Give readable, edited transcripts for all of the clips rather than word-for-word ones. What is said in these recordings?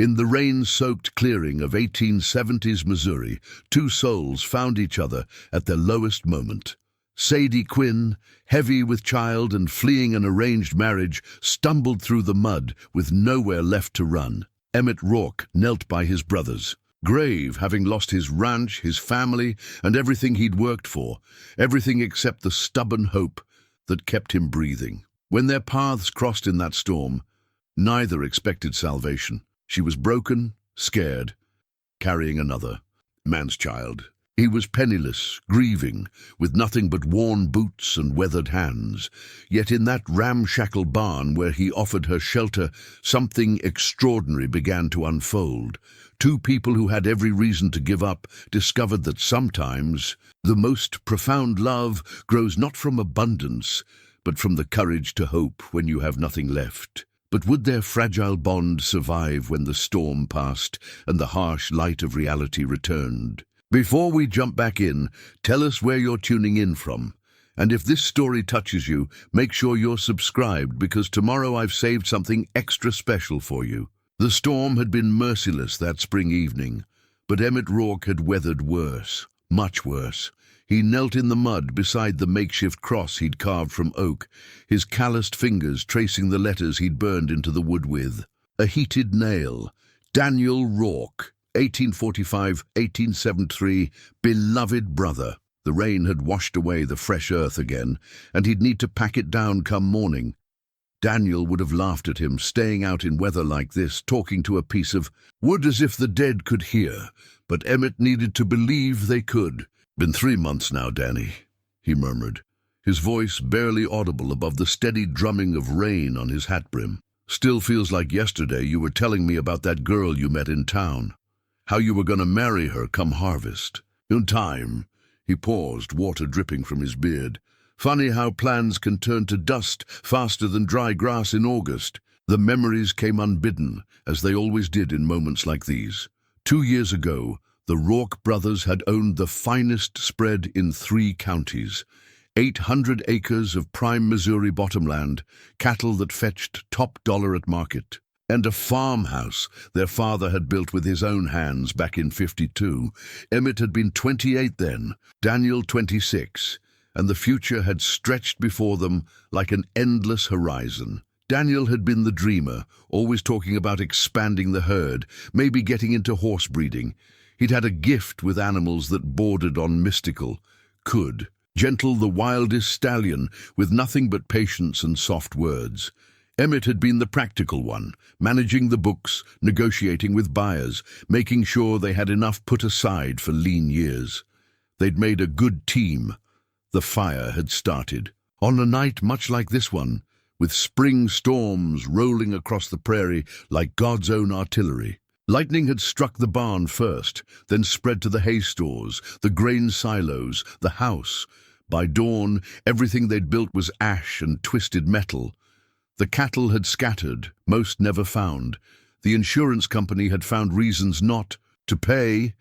In the rain-soaked clearing of 1870s Missouri, two souls found each other at their lowest moment. Sadie Quinn, heavy with child and fleeing an arranged marriage, stumbled through the mud with nowhere left to run. Emmett Rourke knelt by his brothers, grave, having lost his ranch, his family, and everything he'd worked for, everything except the stubborn hope that kept him breathing. When their paths crossed in that storm, neither expected salvation. She was broken, scared, carrying another man's child. He was penniless, grieving, with nothing but worn boots and weathered hands. Yet in that ramshackle barn where he offered her shelter, something extraordinary began to unfold. Two people who had every reason to give up discovered that sometimes the most profound love grows not from abundance, but from the courage to hope when you have nothing left. But would their fragile bond survive when the storm passed and the harsh light of reality returned? Before we jump back in, tell us where you're tuning in from. And if this story touches you, make sure you're subscribed, because tomorrow I've saved something extra special for you. The storm had been merciless that spring evening, but Emmett Rourke had weathered worse, much worse. He knelt in the mud beside the makeshift cross he'd carved from oak, his calloused fingers tracing the letters he'd burned into the wood with. A heated nail. Daniel Rourke, 1845-1873, beloved brother. The rain had washed away the fresh earth again, and he'd need to pack it down come morning. Daniel would have laughed at him, staying out in weather like this, talking to a piece of wood as if the dead could hear, but Emmett needed to believe they could. "Been 3 months now, Danny," he murmured, his voice barely audible above the steady drumming of rain on his hat brim. "Still feels like yesterday you were telling me about that girl you met in town, how you were going to marry her come harvest. In time." He paused, water dripping from his beard. "Funny how plans can turn to dust faster than dry grass in August." The memories came unbidden, as they always did in moments like these. 2 years ago, the Rourke brothers had owned the finest spread in 3 counties. 800 acres of prime Missouri bottomland, cattle that fetched top dollar at market, and a farmhouse their father had built with his own hands back in '52. Emmett had been 28 then, Daniel 26, and the future had stretched before them like an endless horizon. Daniel had been the dreamer, always talking about expanding the herd, maybe getting into horse breeding. He'd had a gift with animals that bordered on mystical. Could gentle the wildest stallion with nothing but patience and soft words. Emmett had been the practical one, managing the books, negotiating with buyers, making sure they had enough put aside for lean years. They'd made a good team. The fire had started. On a night much like this one, with spring storms rolling across the prairie like God's own artillery. Lightning had struck the barn first, then spread to the hay stores, the grain silos, the house. By dawn, everything they'd built was ash and twisted metal. The cattle had scattered, most never found. The insurance company had found reasons not to pay,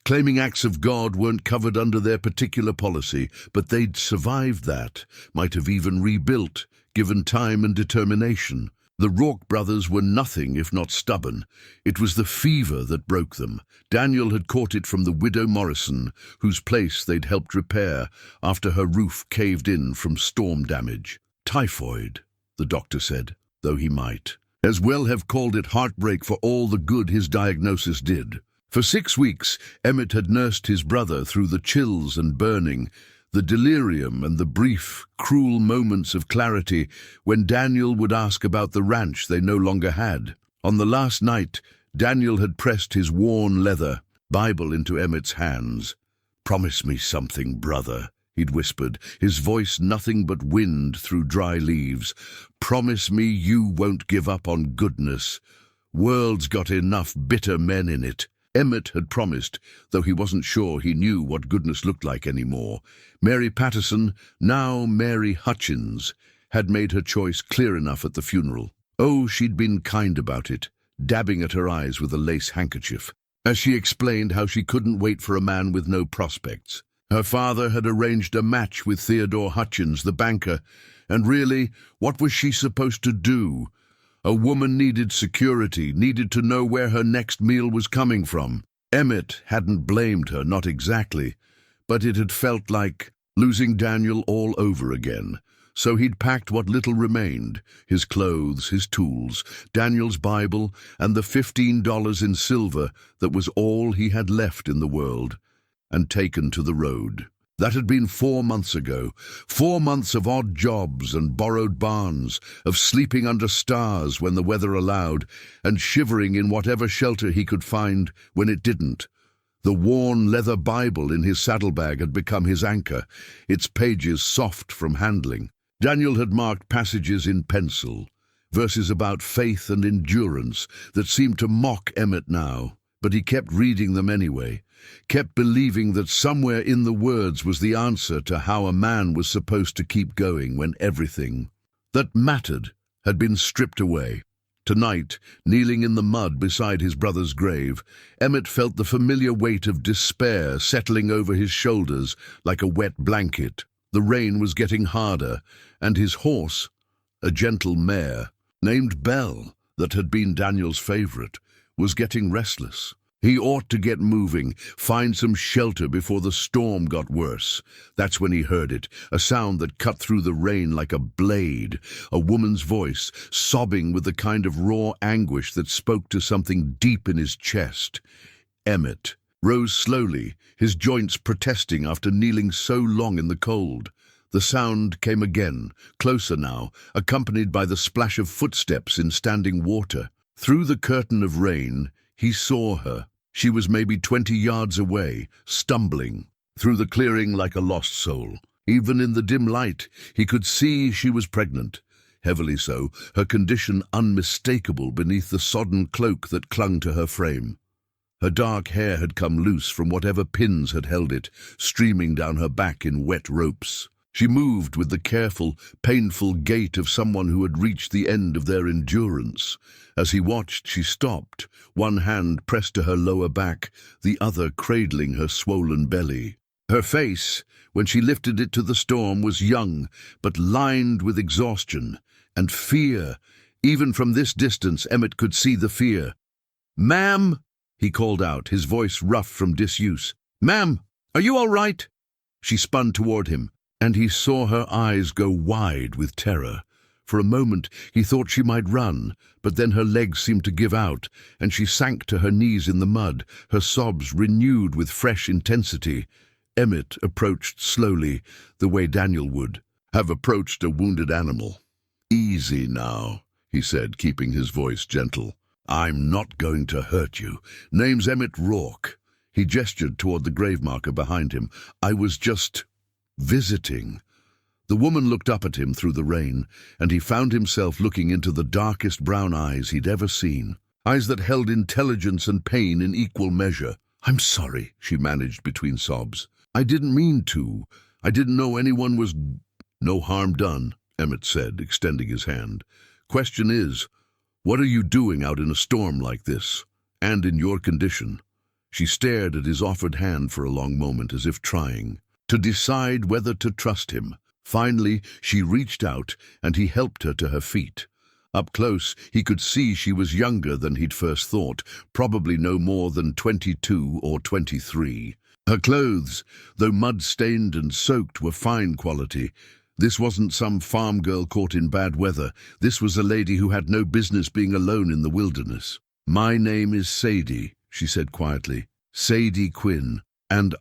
claiming acts of God weren't covered under their particular policy, but they'd survived that, might have even rebuilt, given time and determination. The Rourke brothers were nothing if not stubborn. It was the fever that broke them. Daniel had caught it from the widow Morrison, whose place they'd helped repair after her roof caved in from storm damage. Typhoid, the doctor said, though he might as well have called it heartbreak for all the good his diagnosis did. For 6 weeks, Emmett had nursed his brother through the chills and burning, the delirium and the brief, cruel moments of clarity when Daniel would ask about the ranch they no longer had. On the last night, Daniel had pressed his worn leather Bible into Emmett's hands. "Promise me something, brother," he'd whispered, his voice nothing but wind through dry leaves. "Promise me you won't give up on goodness. World's got enough bitter men in it." Emmett had promised, though he wasn't sure he knew what goodness looked like anymore. Mary Patterson, now Mary Hutchins, had made her choice clear enough at the funeral. Oh, she'd been kind about it, dabbing at her eyes with a lace handkerchief, as she explained how she couldn't wait for a man with no prospects. Her father had arranged a match with Theodore Hutchins, the banker, and really, what was she supposed to do? A woman needed security, needed to know where her next meal was coming from. Emmett hadn't blamed her, not exactly, but it had felt like losing Daniel all over again. So he'd packed what little remained, his clothes, his tools, Daniel's Bible, and the $15 in silver that was all he had left in the world, and taken to the road. That had been 4 months ago. 4 months of odd jobs and borrowed barns, of sleeping under stars when the weather allowed, and shivering in whatever shelter he could find when it didn't. The worn leather Bible in his saddlebag had become his anchor, its pages soft from handling. Daniel had marked passages in pencil, verses about faith and endurance that seemed to mock Emmett now, but he kept reading them anyway, kept believing that somewhere in the words was the answer to how a man was supposed to keep going when everything that mattered had been stripped away. Tonight, kneeling in the mud beside his brother's grave, Emmett felt the familiar weight of despair settling over his shoulders like a wet blanket. The rain was getting harder, and his horse, a gentle mare, named Belle, that had been Daniel's favorite, was getting restless. He ought to get moving, find some shelter before the storm got worse. That's when he heard it, a sound that cut through the rain like a blade, a woman's voice, sobbing with the kind of raw anguish that spoke to something deep in his chest. Emmett rose slowly, his joints protesting after kneeling so long in the cold. The sound came again, closer now, accompanied by the splash of footsteps in standing water. Through the curtain of rain, he saw her. She was maybe 20 yards away, stumbling through the clearing like a lost soul. Even in the dim light, he could see she was pregnant. Heavily so, her condition unmistakable beneath the sodden cloak that clung to her frame. Her dark hair had come loose from whatever pins had held it, streaming down her back in wet ropes. She moved with the careful, painful gait of someone who had reached the end of their endurance. As he watched, she stopped, one hand pressed to her lower back, the other cradling her swollen belly. Her face, when she lifted it to the storm, was young, but lined with exhaustion and fear. Even from this distance, Emmett could see the fear. "Ma'am," he called out, his voice rough from disuse. "Ma'am, are you all right?" She spun toward him, and he saw her eyes go wide with terror. For a moment he thought she might run, but then her legs seemed to give out, and she sank to her knees in the mud, her sobs renewed with fresh intensity. Emmett approached slowly, the way Daniel would have approached a wounded animal. "Easy now," he said, keeping his voice gentle. "I'm not going to hurt you. Name's Emmett Rourke." He gestured toward the grave marker behind him. "I was just visiting." The woman looked up at him through the rain, and he found himself looking into the darkest brown eyes he'd ever seen, eyes that held intelligence and pain in equal measure. "I'm sorry," she managed between sobs. "I didn't mean to. I didn't know anyone was—" "No harm done," Emmett said, extending his hand. "Question is, what are you doing out in a storm like this, and in your condition?" She stared at his offered hand for a long moment, as if trying to decide whether to trust him. Finally, she reached out, and he helped her to her feet. Up close, he could see she was younger than he'd first thought, probably no more than 22 or 23. Her clothes, though mud-stained and soaked, were fine quality. This wasn't some farm girl caught in bad weather. This was a lady who had no business being alone in the wilderness. "My name is Sadie," she said quietly. "Sadie Quinn. And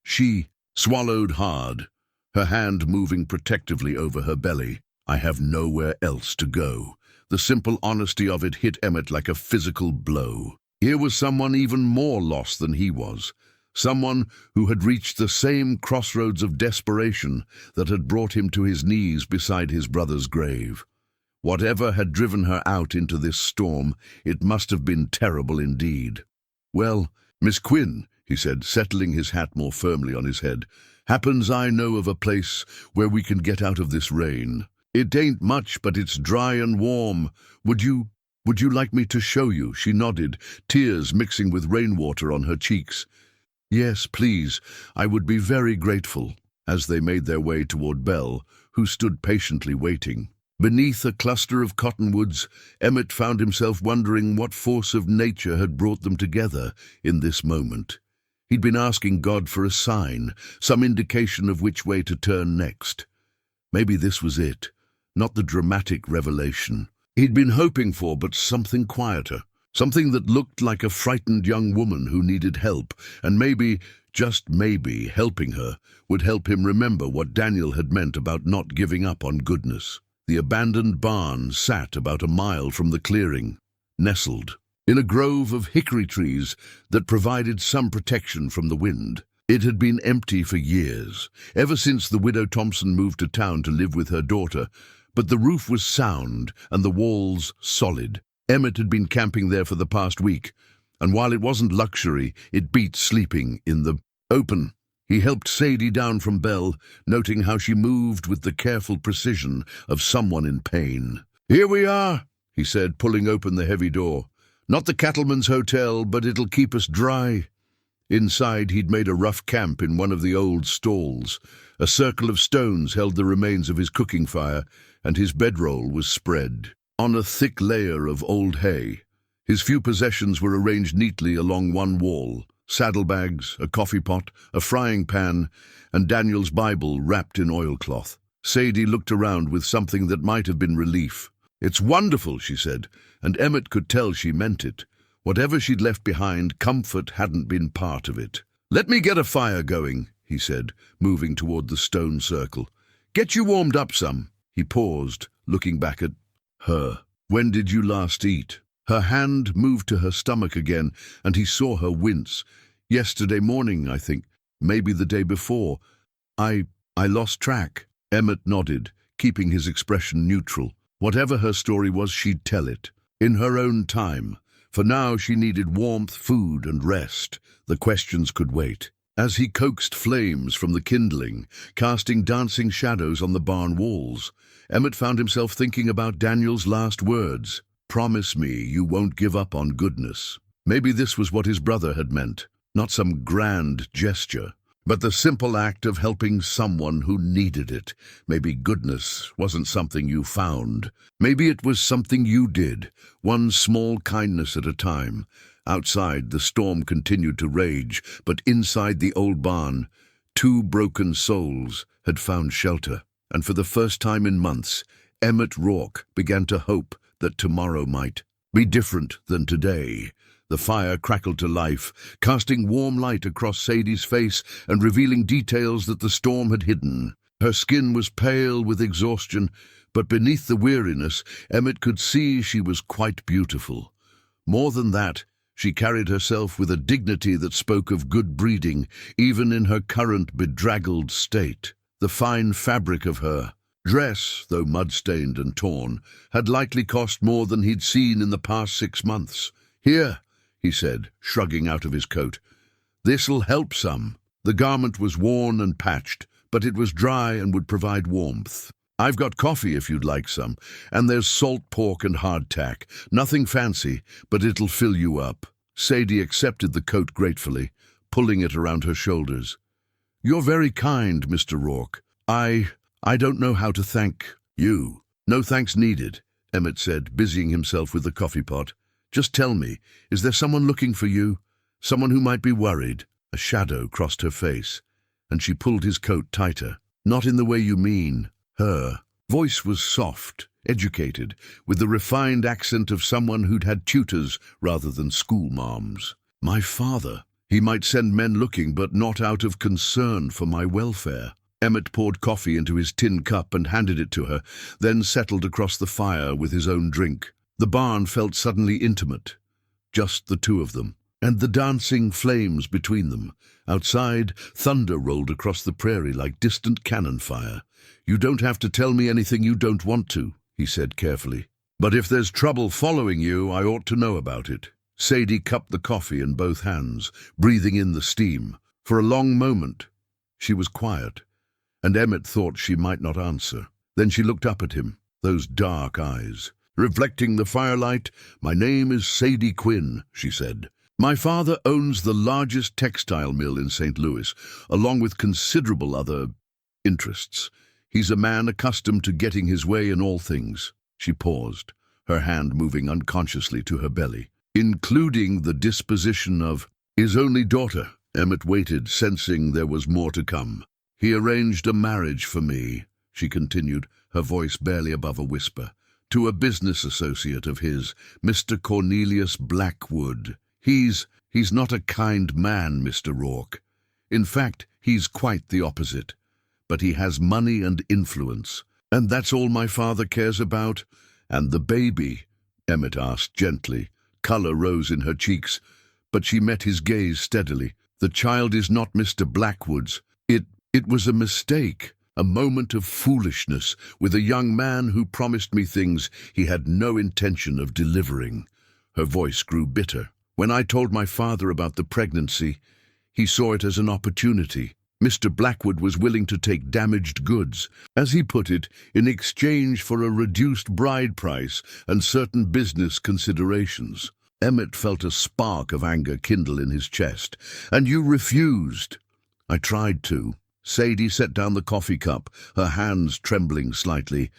She swallowed hard, her hand moving protectively over her belly. "I have nowhere else to go." The simple honesty of it hit Emmett like a physical blow. Here was someone even more lost than he was. Someone who had reached the same crossroads of desperation that had brought him to his knees beside his brother's grave. Whatever had driven her out into this storm, it must have been terrible indeed. "Well, Miss Quinn," he said, settling his hat more firmly on his head, "happens I know of a place where we can get out of this rain. It ain't much, but it's dry and warm. Would you like me to show you?" She nodded, tears mixing with rainwater on her cheeks. "Yes, please, I would be very grateful," as they made their way toward Belle, who stood patiently waiting. Beneath a cluster of cottonwoods, Emmett found himself wondering what force of nature had brought them together in this moment. He'd been asking God for a sign, some indication of which way to turn next. Maybe this was it, not the dramatic revelation he'd been hoping for, but something quieter, something that looked like a frightened young woman who needed help, and maybe, just maybe, helping her would help him remember what Daniel had meant about not giving up on goodness. The abandoned barn sat about a mile from the clearing, nestled in a grove of hickory trees that provided some protection from the wind. It had been empty for years, ever since the widow Thompson moved to town to live with her daughter, but the roof was sound and the walls solid. Emmett had been camping there for the past week, and while it wasn't luxury, it beat sleeping in the open. He helped Sadie down from Bell, noting how she moved with the careful precision of someone in pain. "Here we are," he said, pulling open the heavy door. "Not the cattleman's hotel, but it'll keep us dry." Inside, he'd made a rough camp in one of the old stalls. A circle of stones held the remains of his cooking fire, and his bedroll was spread on a thick layer of old hay. His few possessions were arranged neatly along one wall: saddlebags, a coffee pot, a frying pan, and Daniel's Bible wrapped in oilcloth. Sadie looked around with something that might have been relief. "It's wonderful," she said, and Emmett could tell she meant it. Whatever she'd left behind, comfort hadn't been part of it. "Let me get a fire going," he said, moving toward the stone circle. "Get you warmed up some." He paused, looking back at her. "When did you last eat?" Her hand moved to her stomach again, and he saw her wince. "Yesterday morning, I think. Maybe the day before. I lost track." Emmett nodded, keeping his expression neutral. Whatever her story was, she'd tell it, in her own time. For now she needed warmth, food, and rest. The questions could wait. As he coaxed flames from the kindling, casting dancing shadows on the barn walls, Emmett found himself thinking about Daniel's last words. "Promise me you won't give up on goodness." Maybe this was what his brother had meant. Not some grand gesture, but the simple act of helping someone who needed it. Maybe goodness wasn't something you found. Maybe it was something you did, one small kindness at a time. Outside, the storm continued to rage, but inside the old barn, two broken souls had found shelter. And for the first time in months, Emmett Rourke began to hope that tomorrow might be different than today. The fire crackled to life, casting warm light across Sadie's face and revealing details that the storm had hidden. Her skin was pale with exhaustion, but beneath the weariness, Emmett could see she was quite beautiful. More than that, she carried herself with a dignity that spoke of good breeding, even in her current bedraggled state. The fine fabric of her dress, though mud-stained and torn, had likely cost more than he'd seen in the past 6 months. "Here," he said, shrugging out of his coat. "This'll help some." The garment was worn and patched, but it was dry and would provide warmth. "I've got coffee if you'd like some, and there's salt pork and hardtack. Nothing fancy, but it'll fill you up." Sadie accepted the coat gratefully, pulling it around her shoulders. "You're very kind, Mr. Rourke. I don't know how to thank you." "No thanks needed," Emmett said, busying himself with the coffee pot. "Just tell me, is there someone looking for you? Someone who might be worried?" A shadow crossed her face, and she pulled his coat tighter. "Not in the way you mean." Her voice was soft, educated, with the refined accent of someone who'd had tutors rather than schoolmarms. "My father. He might send men looking, but not out of concern for my welfare." Emmett poured coffee into his tin cup and handed it to her, then settled across the fire with his own drink. The barn felt suddenly intimate, just the two of them, and the dancing flames between them. Outside, thunder rolled across the prairie like distant cannon fire. "You don't have to tell me anything you don't want to," he said carefully. "But if there's trouble following you, I ought to know about it." Sadie cupped the coffee in both hands, breathing in the steam. For a long moment, she was quiet, and Emmett thought she might not answer. Then she looked up at him, those dark eyes reflecting the firelight. "My name is Sadie Quinn," she said. "My father owns the largest textile mill in St. Louis, along with considerable other interests." He's a man accustomed to getting his way in all things. She paused, her hand moving unconsciously to her belly. Including the disposition of his only daughter. Emmett waited, sensing there was more to come. He arranged a marriage for me, she continued, her voice barely above a whisper, to a business associate of his, Mr. Cornelius Blackwood. He's not a kind man, Mr. Rourke. In fact, he's quite the opposite. But he has money and influence. And that's all my father cares about? And the baby? Emmett asked gently. Colour rose in her cheeks, but she met his gaze steadily. The child is not Mr. Blackwood's. It was a mistake, a moment of foolishness with a young man who promised me things he had no intention of delivering. Her voice grew bitter. When I told my father about the pregnancy, he saw it as an opportunity. Mr. Blackwood was willing to take damaged goods, as he put it, in exchange for a reduced bride price and certain business considerations. Emmett felt a spark of anger kindle in his chest. And you refused. I tried to. Sadie set down the coffee cup, her hands trembling slightly.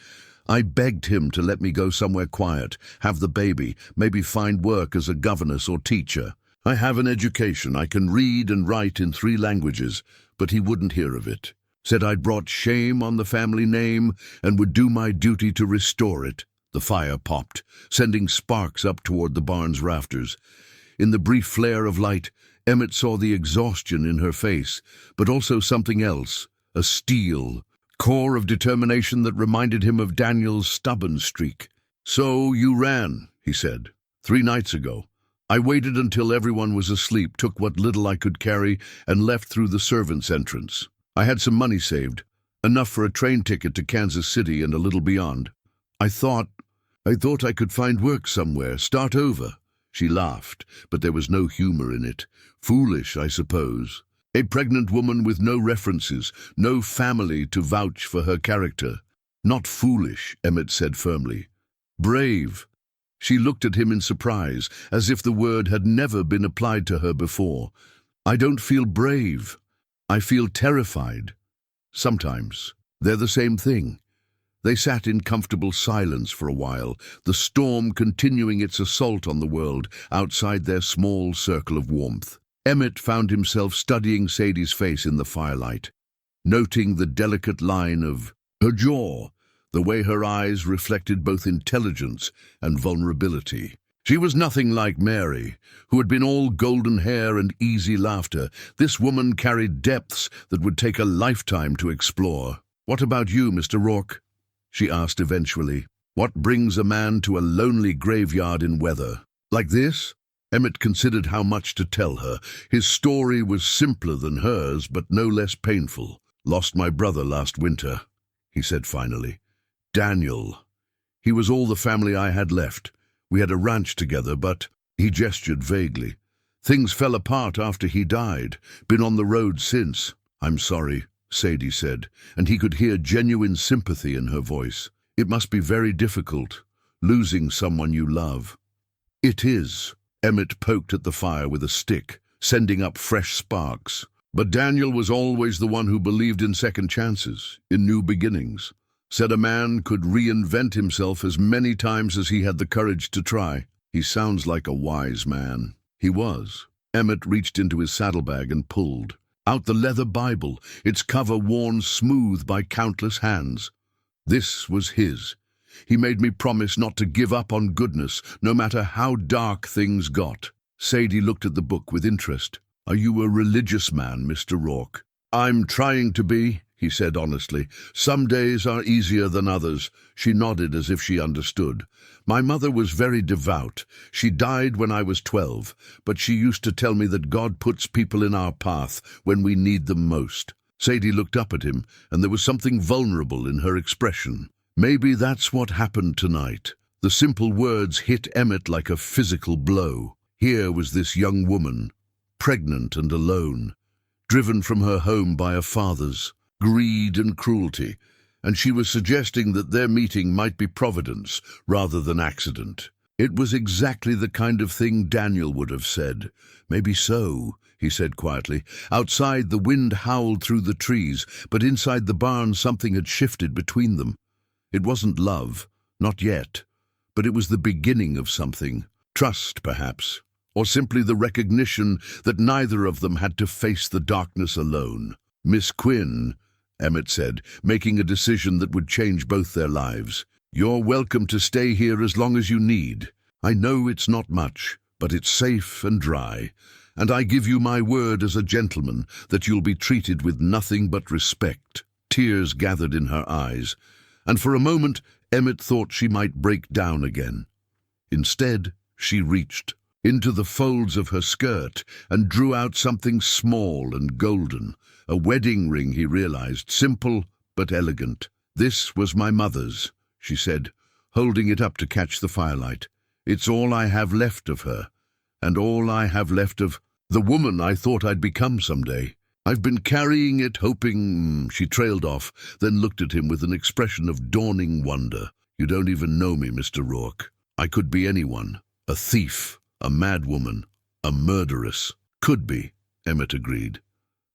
I begged him to let me go somewhere quiet, have the baby, maybe find work as a governess or teacher. I have an education, I can read and write in 3 languages, but he wouldn't hear of it. Said I'd brought shame on the family name and would do my duty to restore it. The fire popped, sending sparks up toward the barn's rafters. In the brief flare of light, Emmett saw the exhaustion in her face, but also something else, a steel, core of determination that reminded him of Daniel's stubborn streak. So you ran, he said, 3 nights ago. I waited until everyone was asleep, took what little I could carry, and left through the servants' entrance. I had some money saved, enough for a train ticket to Kansas City and a little beyond. I thought I could find work somewhere, start over. She laughed, but there was no humor in it. Foolish, I suppose. A pregnant woman with no references, no family to vouch for her character. Not foolish, Emmett said firmly. Brave. She looked at him in surprise, as if the word had never been applied to her before. I don't feel brave. I feel terrified. Sometimes. They're the same thing. They sat in comfortable silence for a while, the storm continuing its assault on the world outside their small circle of warmth. Emmett found himself studying Sadie's face in the firelight, noting the delicate line of her jaw, the way her eyes reflected both intelligence and vulnerability. She was nothing like Mary, who had been all golden hair and easy laughter. This woman carried depths that would take a lifetime to explore. What about you, Mr. Rourke? She asked eventually. What brings a man to a lonely graveyard in weather like this? Emmett considered how much to tell her. His story was simpler than hers, but no less painful. Lost my brother last winter, he said finally. Daniel. He was all the family I had left. We had a ranch together, but he gestured vaguely. Things fell apart after he died. Been on the road since. I'm sorry, Sadie said, and he could hear genuine sympathy in her voice. It must be very difficult, losing someone you love. It is. Emmett poked at the fire with a stick, sending up fresh sparks. But Daniel was always the one who believed in second chances, in new beginnings. Said a man could reinvent himself as many times as he had the courage to try. He sounds like a wise man. He was. Emmett reached into his saddlebag and pulled out the leather Bible, its cover worn smooth by countless hands. This was his. He made me promise not to give up on goodness, no matter how dark things got. Sadie looked at the book with interest. Are you a religious man, Mr. Rourke? I'm trying to be, he said honestly. Some days are easier than others. She nodded as if she understood. My mother was very devout. She died when I was 12, but she used to tell me that God puts people in our path when we need them most. Sadie looked up at him, and there was something vulnerable in her expression. Maybe that's what happened tonight. The simple words hit Emmett like a physical blow. Here was this young woman, pregnant and alone, driven from her home by her father's greed and cruelty, and she was suggesting that their meeting might be providence rather than accident. It was exactly the kind of thing Daniel would have said. "Maybe so," he said quietly. Outside, the wind howled through the trees, but inside the barn something had shifted between them. It wasn't love, not yet, but it was the beginning of something. Trust, perhaps, or simply the recognition that neither of them had to face the darkness alone. "Miss Quinn," Emmett said, making a decision that would change both their lives. "You're welcome to stay here as long as you need. I know it's not much, but it's safe and dry, and I give you my word as a gentleman that you'll be treated with nothing but respect." Tears gathered in her eyes, and for a moment Emmett thought she might break down again. Instead, she reached into the folds of her skirt and drew out something small and golden, a wedding ring, he realized, simple but elegant. "This was my mother's," she said, holding it up to catch the firelight. "It's all I have left of her, and all I have left of the woman I thought I'd become someday. I've been carrying it, hoping—" She trailed off, then looked at him with an expression of dawning wonder. "You don't even know me, Mr. Rourke. I could be anyone. A thief, a madwoman, a murderess." "Could be," Emmett agreed.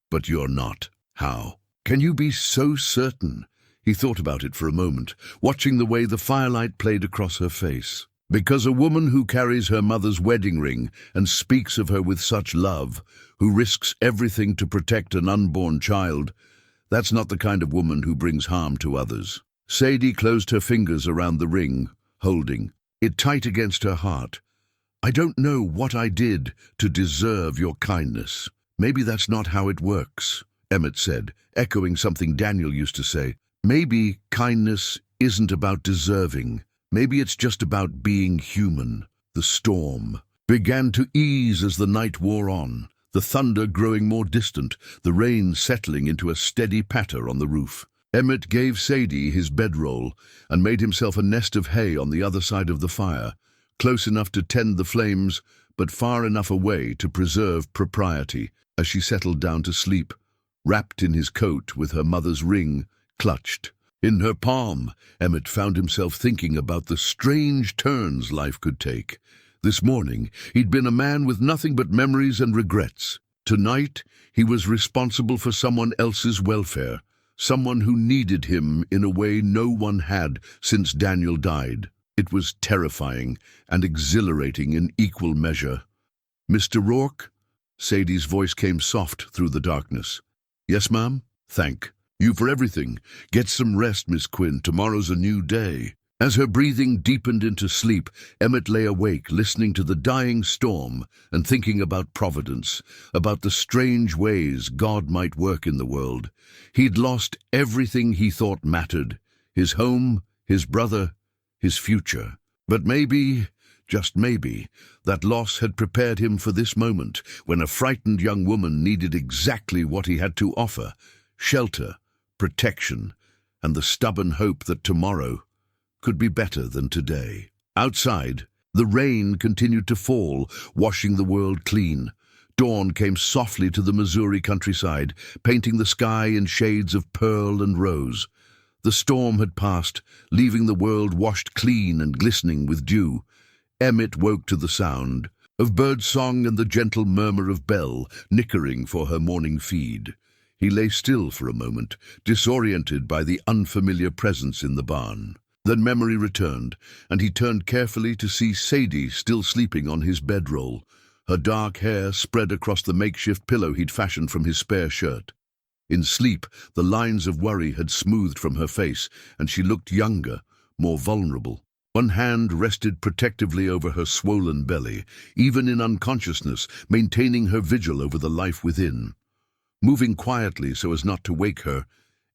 "But you're not. How can you be so certain?" He thought about it for a moment, watching the way the firelight played across her face. "Because a woman who carries her mother's wedding ring and speaks of her with such love, who risks everything to protect an unborn child, that's not the kind of woman who brings harm to others." Sadie closed her fingers around the ring, holding it tight against her heart. "I don't know what I did to deserve your kindness." "Maybe that's not how it works," Emmett said, echoing something Daniel used to say. "Maybe kindness isn't about deserving. Maybe it's just about being human." The storm began to ease as the night wore on, the thunder growing more distant, the rain settling into a steady patter on the roof. Emmett gave Sadie his bedroll and made himself a nest of hay on the other side of the fire, close enough to tend the flames, but far enough away to preserve propriety. As she settled down to sleep, wrapped in his coat with her mother's ring clutched in her palm, Emmett found himself thinking about the strange turns life could take. This morning, he'd been a man with nothing but memories and regrets. Tonight, he was responsible for someone else's welfare, someone who needed him in a way no one had since Daniel died. It was terrifying and exhilarating in equal measure. "Mr. Rourke?" Sadie's voice came soft through the darkness. "Yes, ma'am? Thank you for everything. Get some rest, Miss Quinn. Tomorrow's a new day." As her breathing deepened into sleep, Emmett lay awake, listening to the dying storm and thinking about providence, about the strange ways God might work in the world. He'd lost everything he thought mattered: his home, his brother, his future. But maybe, just maybe, that loss had prepared him for this moment, when a frightened young woman needed exactly what he had to offer: shelter, protection, and the stubborn hope that tomorrow could be better than today. Outside, the rain continued to fall, washing the world clean. Dawn came softly to the Missouri countryside, painting the sky in shades of pearl and rose. The storm had passed, leaving the world washed clean and glistening with dew. Emmett woke to the sound of bird song and the gentle murmur of Belle nickering for her morning feed. He lay still for a moment, disoriented by the unfamiliar presence in the barn. Then memory returned, and he turned carefully to see Sadie still sleeping on his bedroll, her dark hair spread across the makeshift pillow he'd fashioned from his spare shirt. In sleep, the lines of worry had smoothed from her face, and she looked younger, more vulnerable. One hand rested protectively over her swollen belly, even in unconsciousness, maintaining her vigil over the life within. Moving quietly so as not to wake her,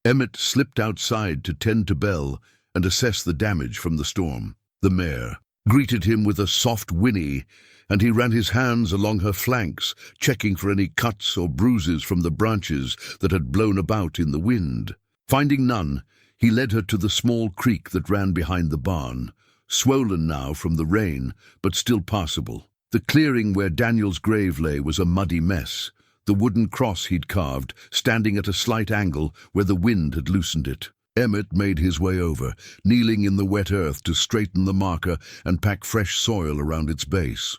Emmett slipped outside to tend to Belle and assess the damage from the storm. The mare greeted him with a soft whinny, and he ran his hands along her flanks, checking for any cuts or bruises from the branches that had blown about in the wind. Finding none, he led her to the small creek that ran behind the barn, swollen now from the rain, but still passable. The clearing where Daniel's grave lay was a muddy mess, the wooden cross he'd carved standing at a slight angle where the wind had loosened it. Emmett made his way over, kneeling in the wet earth to straighten the marker and pack fresh soil around its base.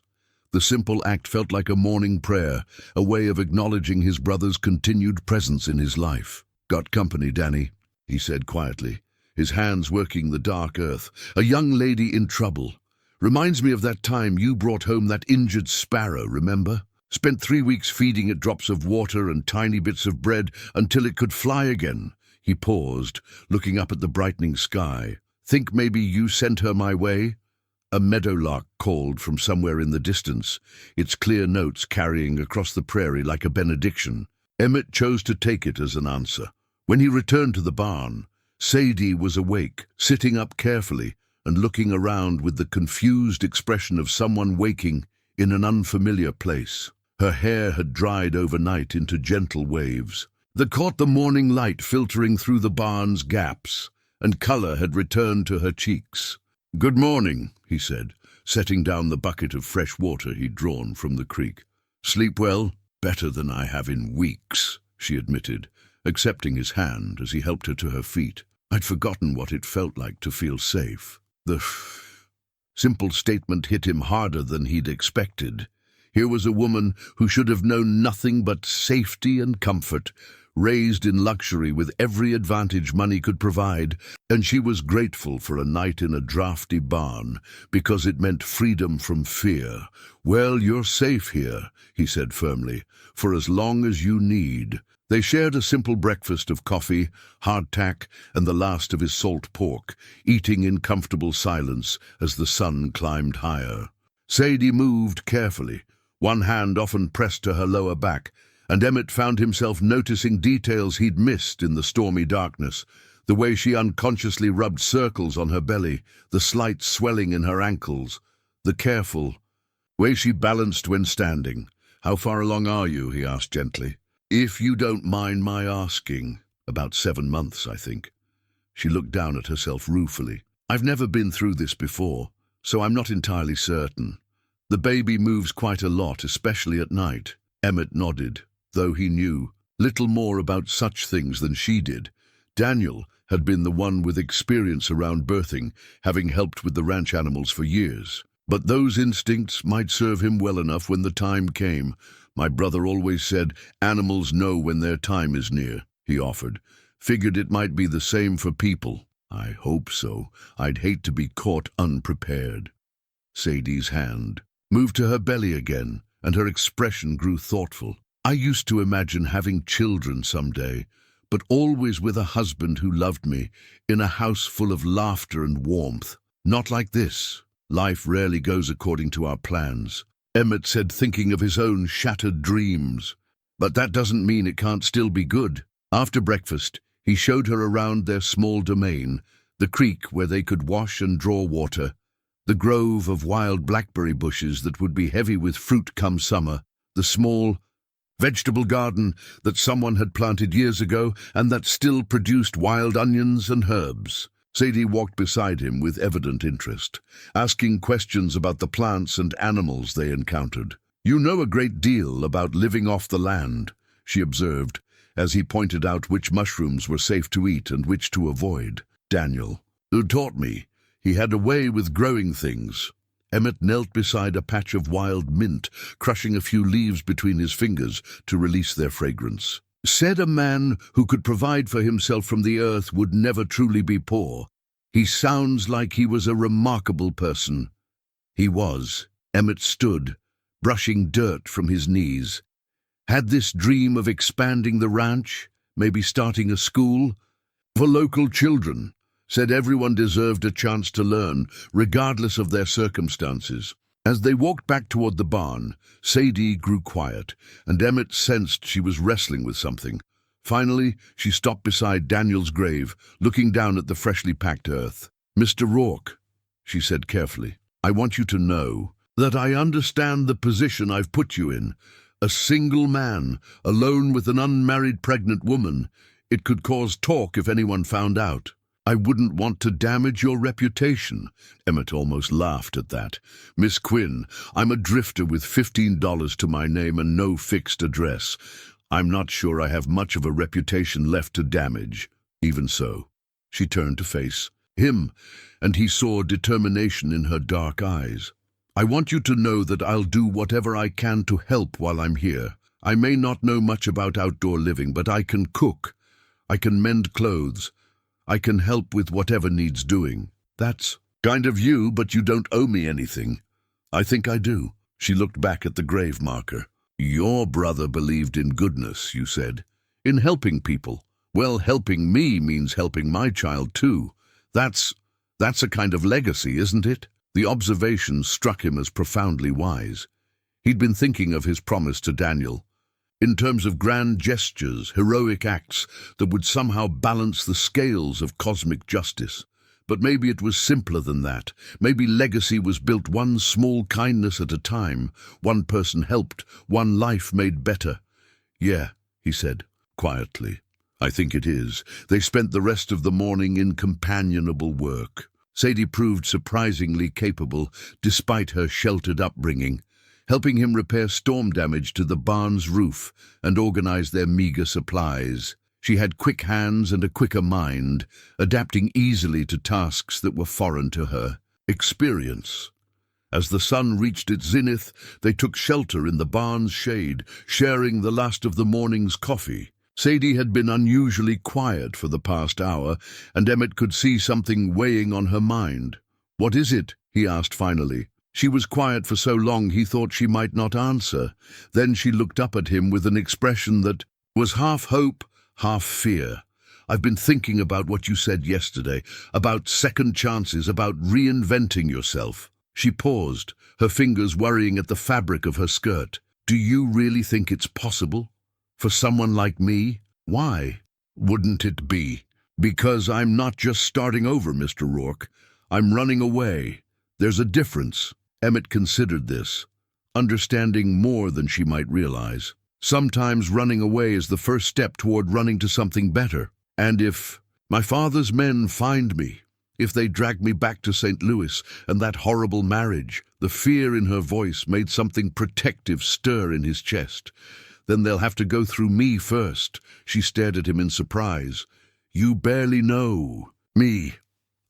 The simple act felt like a morning prayer, a way of acknowledging his brother's continued presence in his life. "Got company, Danny," he said quietly, his hands working the dark earth. "A young lady in trouble. Reminds me of that time you brought home that injured sparrow, remember? Spent 3 weeks feeding it drops of water and tiny bits of bread until it could fly again." He paused, looking up at the brightening sky. "Think maybe you sent her my way?" A meadowlark called from somewhere in the distance, its clear notes carrying across the prairie like a benediction. Emmett chose to take it as an answer. When he returned to the barn, Sadie was awake, sitting up carefully and looking around with the confused expression of someone waking in an unfamiliar place. Her hair had dried overnight into gentle waves that caught the morning light filtering through the barn's gaps, and color had returned to her cheeks. "Good morning," he said, setting down the bucket of fresh water he'd drawn from the creek. "Sleep well?" "Better than I have in weeks," she admitted, accepting his hand as he helped her to her feet. "I'd forgotten what it felt like to feel safe." The simple statement hit him harder than he'd expected. Here was a woman who should have known nothing but safety and comfort, raised in luxury with every advantage money could provide, and she was grateful for a night in a drafty barn because it meant freedom from fear. "Well, you're safe here," he said firmly, "for as long as you need." They shared a simple breakfast of coffee, hardtack, and the last of his salt pork, eating in comfortable silence as the sun climbed higher. Sadie moved carefully, one hand often pressed to her lower back, and Emmett found himself noticing details he'd missed in the stormy darkness, the way she unconsciously rubbed circles on her belly, the slight swelling in her ankles, the careful way she balanced when standing. "How far along are you?" he asked gently. "If you don't mind my asking." "About 7 months, I think." She looked down at herself ruefully. "I've never been through this before, so I'm not entirely certain. The baby moves quite a lot, especially at night." Emmett nodded, though he knew little more about such things than she did. Daniel had been the one with experience around birthing, having helped with the ranch animals for years. But those instincts might serve him well enough when the time came. "My brother always said animals know when their time is near," he offered. "Figured it might be the same for people." "I hope so. I'd hate to be caught unprepared." Sadie's hand moved to her belly again, and her expression grew thoughtful. "I used to imagine having children someday, but always with a husband who loved me, in a house full of laughter and warmth. Not like this. Life rarely goes according to our plans." Emmett said, thinking of his own shattered dreams. "But that doesn't mean it can't still be good." After breakfast, he showed her around their small domain, the creek where they could wash and draw water, the grove of wild blackberry bushes that would be heavy with fruit come summer, the small vegetable garden that someone had planted years ago and that still produced wild onions and herbs. Sadie walked beside him with evident interest, asking questions about the plants and animals they encountered. "You know a great deal about living off the land," she observed, as he pointed out which mushrooms were safe to eat and which to avoid. "Daniel, who taught me. He had a way with growing things." Emmett knelt beside a patch of wild mint, crushing a few leaves between his fingers to release their fragrance. "Said a man who could provide for himself from the earth would never truly be poor. He sounds like he was a remarkable person." He was. Emmett stood, brushing dirt from his knees. Had this dream of expanding the ranch, maybe starting a school for local children. Said everyone deserved a chance to learn, regardless of their circumstances. As they walked back toward the barn, Sadie grew quiet, and Emmett sensed she was wrestling with something. Finally, she stopped beside Daniel's grave, looking down at the freshly packed earth. "Mr. Rourke," she said carefully, "I want you to know that I understand the position I've put you in. A single man, alone with an unmarried pregnant woman. It could cause talk if anyone found out. I wouldn't want to damage your reputation." Emmett almost laughed at that. "Miss Quinn, I'm a drifter with $15 to my name and no fixed address. I'm not sure I have much of a reputation left to damage. Even so, She turned to face him, and he saw determination in her dark eyes. "I want you to know that I'll do whatever I can to help while I'm here. I may not know much about outdoor living, but I can cook. I can mend clothes. I can help with whatever needs doing." "That's kind of you, but you don't owe me anything." "I think I do." She looked back at the grave marker. "Your brother believed in goodness," you said. "In helping people. Well, helping me means helping my child too. That's a kind of legacy, isn't it?" The observation struck him as profoundly wise. He'd been thinking of his promise to Daniel, in terms of grand gestures, heroic acts that would somehow balance the scales of cosmic justice. But maybe it was simpler than that. Maybe legacy was built one small kindness at a time, one person helped, one life made better. "Yeah," he said, quietly. "I think it is." They spent the rest of the morning in companionable work. Sadie proved surprisingly capable, despite her sheltered upbringing, helping him repair storm damage to the barn's roof and organize their meager supplies. She had quick hands and a quicker mind, adapting easily to tasks that were foreign to her. Experience. As the sun reached its zenith, they took shelter in the barn's shade, sharing the last of the morning's coffee. Sadie had been unusually quiet for the past hour, and Emmett could see something weighing on her mind. "What is it?" he asked finally. She was quiet for so long he thought she might not answer. Then she looked up at him with an expression that was half hope, half fear. "I've been thinking about what you said yesterday, about second chances, about reinventing yourself." She paused, her fingers worrying at the fabric of her skirt. "Do you really think it's possible? For someone like me?" "Why wouldn't it be?" "Because I'm not just starting over, Mr. Rourke. I'm running away. There's a difference." Emmett considered this, understanding more than she might realize. Sometimes running away is the first step toward running to something better. "And if my father's men find me, if they drag me back to St. Louis and that horrible marriage," the fear in her voice made something protective stir in his chest, "then they'll have to go through me first." She stared at him in surprise. "You barely know me."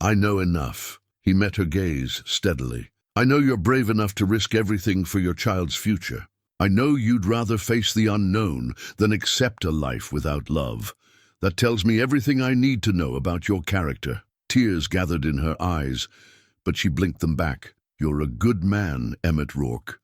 "I know enough." He met her gaze steadily. "I know you're brave enough to risk everything for your child's future. I know you'd rather face the unknown than accept a life without love. That tells me everything I need to know about your character." Tears gathered in her eyes, but she blinked them back. "You're a good man, Emmett Rourke.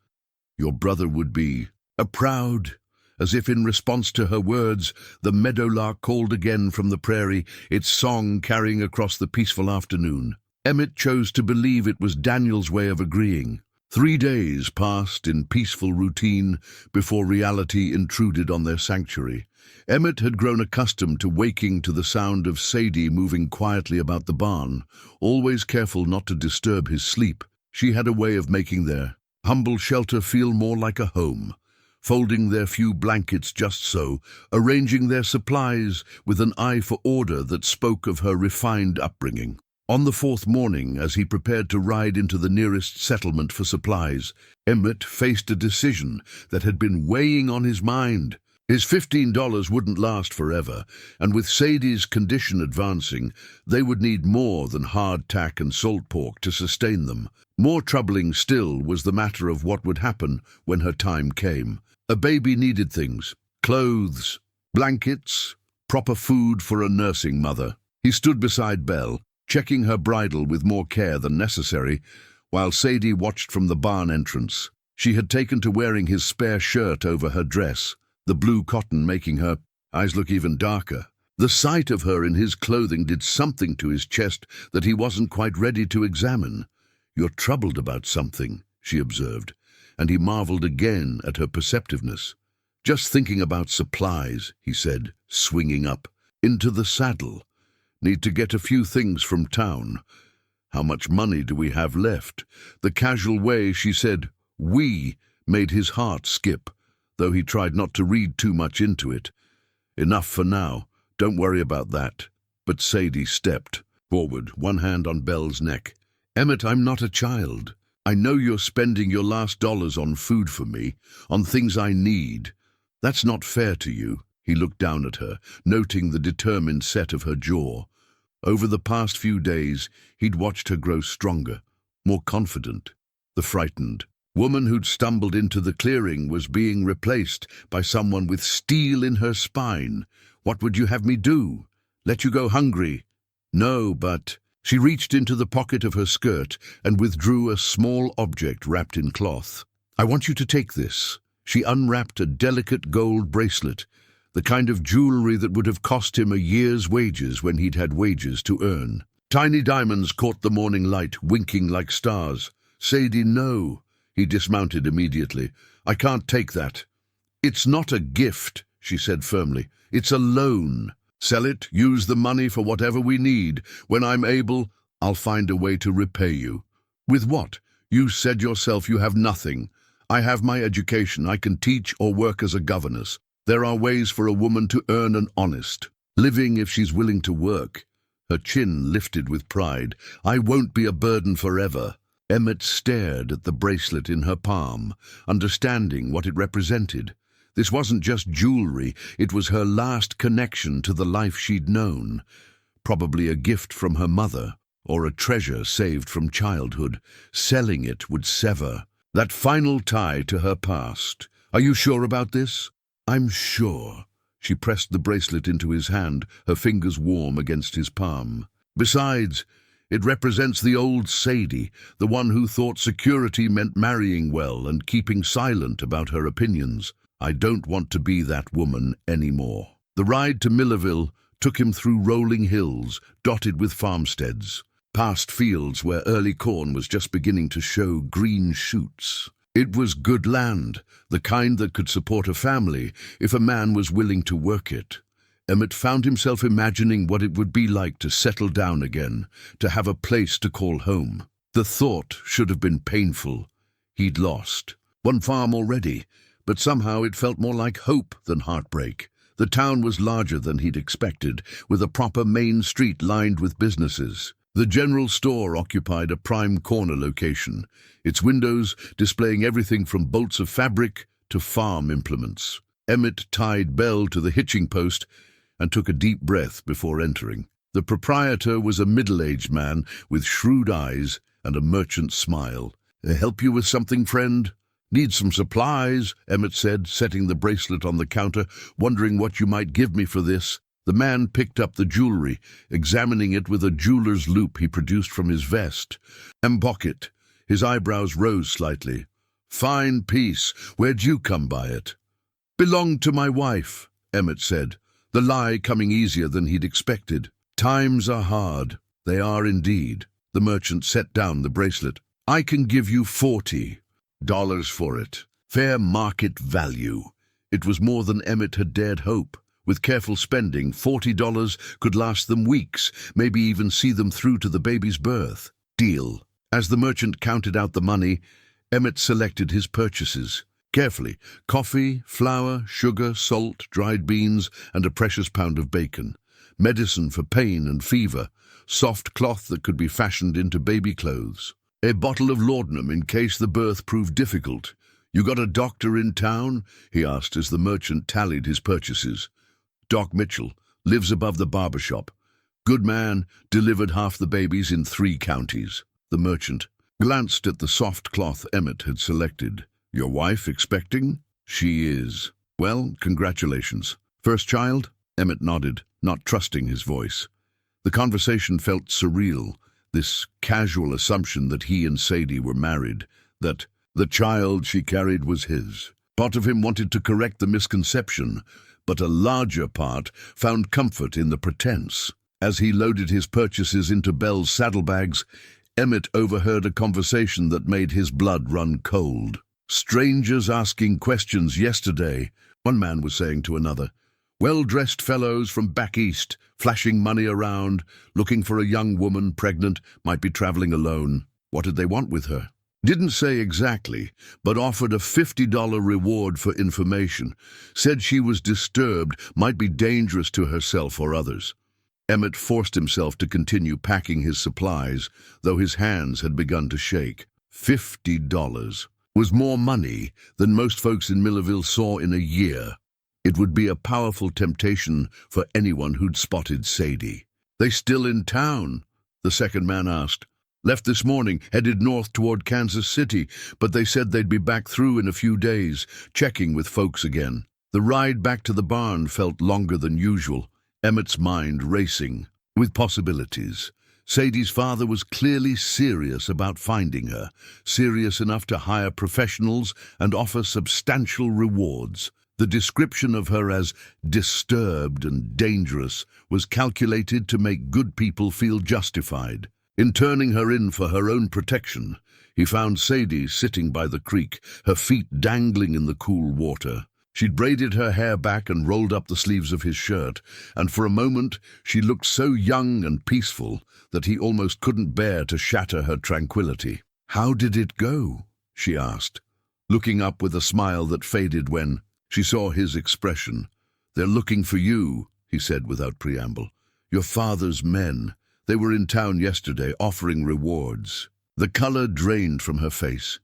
Your brother would be proud." As if in response to her words, the meadowlark called again from the prairie, its song carrying across the peaceful afternoon. Emmett chose to believe it was Daniel's way of agreeing. 3 days passed in peaceful routine before reality intruded on their sanctuary. Emmett had grown accustomed to waking to the sound of Sadie moving quietly about the barn, always careful not to disturb his sleep. She had a way of making their humble shelter feel more like a home, folding their few blankets just so, arranging their supplies with an eye for order that spoke of her refined upbringing. On the 4th morning, as he prepared to ride into the nearest settlement for supplies, Emmett faced a decision that had been weighing on his mind. His $15 wouldn't last forever, and with Sadie's condition advancing, they would need more than hardtack and salt pork to sustain them. More troubling still was the matter of what would happen when her time came. A baby needed things: clothes, blankets, proper food for a nursing mother. He stood beside Belle, checking her bridle with more care than necessary, while Sadie watched from the barn entrance. She had taken to wearing his spare shirt over her dress, the blue cotton making her eyes look even darker. The sight of her in his clothing did something to his chest that he wasn't quite ready to examine. "You're troubled about something," she observed, and he marveled again at her perceptiveness. "Just thinking about supplies," he said, swinging up. "Into the saddle. Need to get a few things from town. How much money do we have left?" The casual way she said "we" made his heart skip, though he tried not to read too much into it. "Enough for now. Don't worry about that." But Sadie stepped forward, one hand on Belle's neck. "Emmett, I'm not a child. I know you're spending your last dollars on food for me, on things I need. That's not fair to you." He looked down at her, noting the determined set of her jaw. Over the past few days, he'd watched her grow stronger, more confident. The frightened woman who'd stumbled into the clearing was being replaced by someone with steel in her spine. "What would you have me do? Let you go hungry?" "No, but—" She reached into the pocket of her skirt and withdrew a small object wrapped in cloth. "I want you to take this." She unwrapped a delicate gold bracelet, the kind of jewelry that would have cost him a year's wages when he'd had wages to earn. Tiny diamonds caught the morning light, winking like stars. "Sadie, no." He dismounted immediately. "I can't take that." "It's not a gift," she said firmly. "It's a loan. Sell it, use the money for whatever we need. When I'm able, I'll find a way to repay you." "With what? You said yourself you have nothing." "I have my education. I can teach or work as a governess. There are ways for a woman to earn an honest living if she's willing to work." Her chin lifted with pride. "I won't be a burden forever." Emmett stared at the bracelet in her palm, understanding what it represented. This wasn't just jewelry, it was her last connection to the life she'd known. Probably a gift from her mother, or a treasure saved from childhood. Selling it would sever that final tie to her past. "Are you sure about this?" "I'm sure." She pressed the bracelet into his hand, her fingers warm against his palm. "Besides, it represents the old Sadie, the one who thought security meant marrying well and keeping silent about her opinions. I don't want to be that woman anymore." The ride to Millerville took him through rolling hills, dotted with farmsteads, past fields where early corn was just beginning to show green shoots. It was good land, the kind that could support a family if a man was willing to work it. Emmett found himself imagining what it would be like to settle down again, to have a place to call home. The thought should have been painful. He'd lost one farm already, but somehow it felt more like hope than heartbreak. The town was larger than he'd expected, with a proper main street lined with businesses. The general store occupied a prime corner location, its windows displaying everything from bolts of fabric to farm implements. Emmett tied Belle to the hitching post and took a deep breath before entering. The proprietor was a middle-aged man with shrewd eyes and a merchant smile. "Help you with something, friend?" "Need some supplies," Emmett said, setting the bracelet on the counter, "wondering what you might give me for this." The man picked up the jewelry, examining it with a jeweler's loupe he produced from his vest. Pocket. His eyebrows rose slightly. "Fine piece. Where'd you come by it?" "Belonged to my wife," Emmett said, the lie coming easier than he'd expected. "Times are hard." "They are indeed." The merchant set down the bracelet. "I can give you $40 for it. Fair market value." It was more than Emmett had dared hope. With careful spending, $40 could last them weeks, maybe even see them through to the baby's birth. Deal. As the merchant counted out the money, Emmett selected his purchases. Carefully, coffee, flour, sugar, salt, dried beans, and a precious pound of bacon. Medicine for pain and fever, soft cloth that could be fashioned into baby clothes. A bottle of laudanum in case the birth proved difficult. "You got a doctor in town?" he asked as the merchant tallied his purchases. "Doc Mitchell, lives above the barber shop. Good man, delivered half the babies in 3 counties. The merchant glanced at the soft cloth Emmett had selected. "Your wife expecting?" "She is." "Well, congratulations. First child?" Emmett nodded, not trusting his voice. The conversation felt surreal, this casual assumption that he and Sadie were married, that the child she carried was his. Part of him wanted to correct the misconception, but a larger part found comfort in the pretense. As he loaded his purchases into Belle's saddlebags, Emmett overheard a conversation that made his blood run cold. "Strangers asking questions yesterday," one man was saying to another. "Well-dressed fellows from back east, flashing money around, looking for a young woman, pregnant, might be traveling alone. What did they want with her?" Didn't say exactly, but offered a $50 reward for information. Said she was disturbed, might be dangerous to herself or others. Emmett forced himself to continue packing his supplies, though his hands had begun to shake. $50 was more money than most folks in Millerville saw in a year. It would be a powerful temptation for anyone who'd spotted Sadie. "They still in town?" the second man asked. "Left this morning, headed north toward Kansas City, but they said they'd be back through in a few days, checking with folks again." The ride back to the barn felt longer than usual, Emmett's mind racing with possibilities. Sadie's father was clearly serious about finding her, serious enough to hire professionals and offer substantial rewards. The description of her as disturbed and dangerous was calculated to make good people feel justified. In turning her in for her own protection, he found Sadie sitting by the creek, her feet dangling in the cool water. She'd braided her hair back and rolled up the sleeves of his shirt, and for a moment she looked so young and peaceful that he almost couldn't bear to shatter her tranquility. "How did it go?" she asked, looking up with a smile that faded when she saw his expression. "They're looking for you," he said without preamble. "Your father's men. They were in town yesterday, offering rewards." The color drained from her face.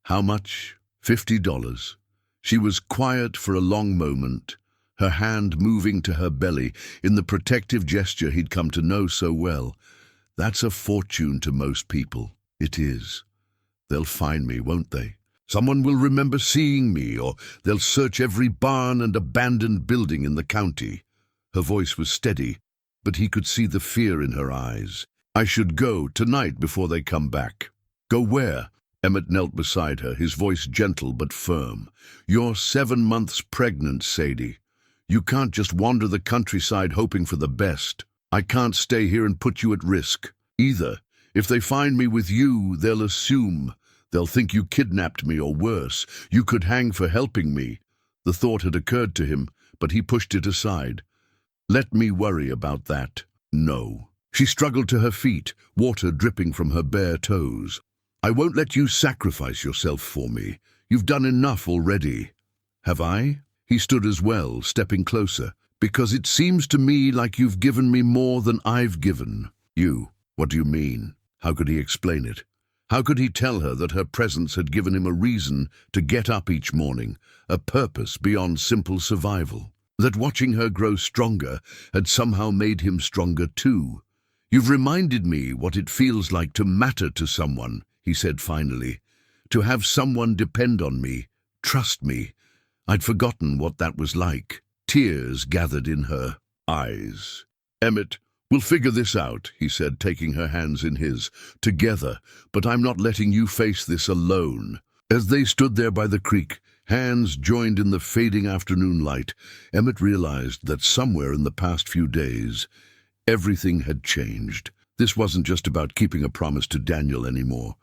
"How much?" $50. She was quiet for a long moment, her hand moving to her belly in the protective gesture he'd come to know so well. "That's a fortune to most people." "It is. They'll find me, won't they? Someone will remember seeing me, or they'll search every barn and abandoned building in the county." Her voice was steady, but he could see the fear in her eyes. "I should go tonight before they come back." "Go where?" Emmett knelt beside her, his voice gentle but firm. "You're 7 months pregnant, Sadie. You can't just wander the countryside hoping for the best. I can't stay here and put you at risk. Either, if they find me with you, they'll assume. They'll think you kidnapped me, or worse, you could hang for helping me." The thought had occurred to him, but he pushed it aside. "Let me worry about that." "No." She struggled to her feet, water dripping from her bare toes. "I won't let you sacrifice yourself for me. You've done enough already." "Have I?" He stood as well, stepping closer. "Because it seems to me like you've given me more than I've given." "You? What do you mean?" How could he explain it? How could he tell her that her presence had given him a reason to get up each morning, a purpose beyond simple survival? That watching her grow stronger had somehow made him stronger too. "You've reminded me what it feels like to matter to someone," he said finally. "To have someone depend on me, trust me. I'd forgotten what that was like." Tears gathered in her eyes. "Emmett, we'll figure this out," he said, taking her hands in his. "Together, but I'm not letting you face this alone." As they stood there by the creek, hands joined in the fading afternoon light, Emmett realized that somewhere in the past few days, everything had changed. This wasn't just about keeping a promise to Daniel anymore,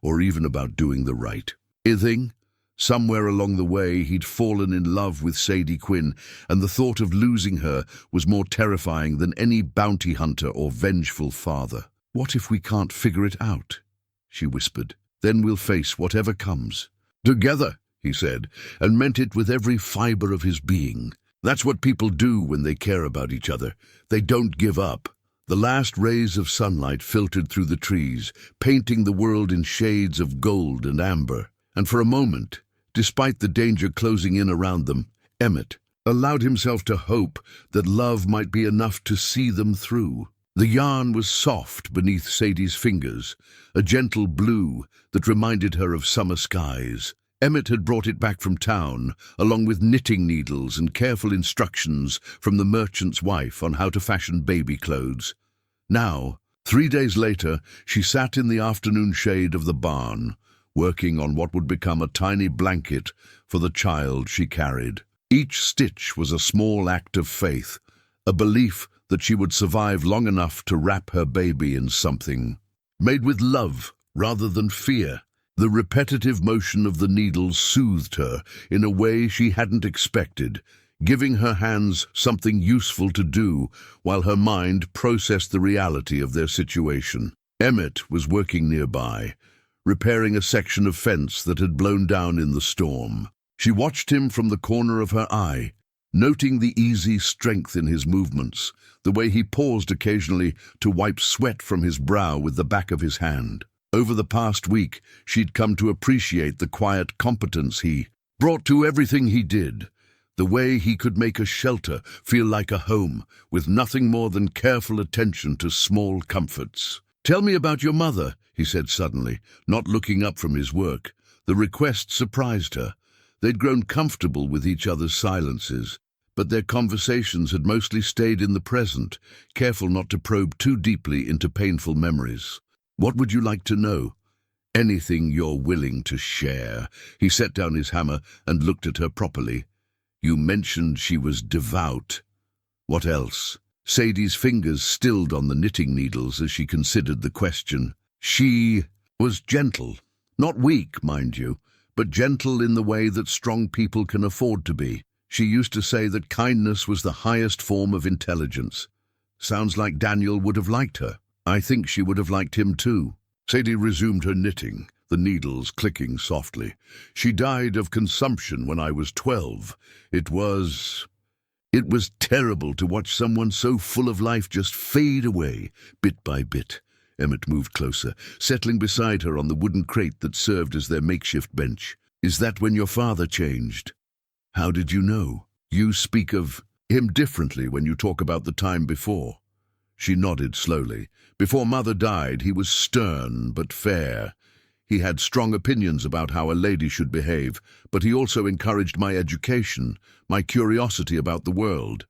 or even about doing the right thing. Somewhere along the way, he'd fallen in love with Sadie Quinn, and the thought of losing her was more terrifying than any bounty hunter or vengeful father. "What if we can't figure it out?" she whispered. "Then we'll face whatever comes." "Together," he said, and meant it with every fiber of his being. That's what people do when they care about each other. They don't give up. The last rays of sunlight filtered through the trees, painting the world in shades of gold and amber. And for a moment, despite the danger closing in around them, Emmett allowed himself to hope that love might be enough to see them through. The yarn was soft beneath Sadie's fingers, a gentle blue that reminded her of summer skies. Emmett had brought it back from town, along with knitting needles and careful instructions from the merchant's wife on how to fashion baby clothes. Now, 3 days later, she sat in the afternoon shade of the barn, working on what would become a tiny blanket for the child she carried. Each stitch was a small act of faith, a belief that she would survive long enough to wrap her baby in something made with love rather than fear. The repetitive motion of the needles soothed her in a way she hadn't expected, giving her hands something useful to do while her mind processed the reality of their situation. Emmett was working nearby, repairing a section of fence that had blown down in the storm. She watched him from the corner of her eye, noting the easy strength in his movements, the way he paused occasionally to wipe sweat from his brow with the back of his hand. Over the past week, she'd come to appreciate the quiet competence he brought to everything he did, The way he could make a shelter feel like a home, with nothing more than careful attention to small comforts. "Tell me about your mother," he said suddenly, not looking up from his work. The request surprised her. They'd grown comfortable with each other's silences, but their conversations had mostly stayed in the present, careful not to probe too deeply into painful memories. "What would you like to know?" "Anything you're willing to share." He set down his hammer and looked at her properly. "You mentioned she was devout. What else?" Sadie's fingers stilled on the knitting needles as she considered the question. "She was gentle. Not weak, mind you, but gentle in the way that strong people can afford to be. She used to say that kindness was the highest form of intelligence. Sounds like Daniel would have liked her. I think she would have liked him too." Sadie resumed her knitting, the needles clicking softly. "She died of consumption when I was 12. It was terrible to watch someone so full of life just fade away, bit by bit." Emmett moved closer, settling beside her on the wooden crate that served as their makeshift bench. "Is that when your father changed?" "How did you know?" "You speak of him differently when you talk about the time before." She nodded slowly. "Before Mother died, he was stern but fair. He had strong opinions about how a lady should behave, but he also encouraged my education, my curiosity about the world.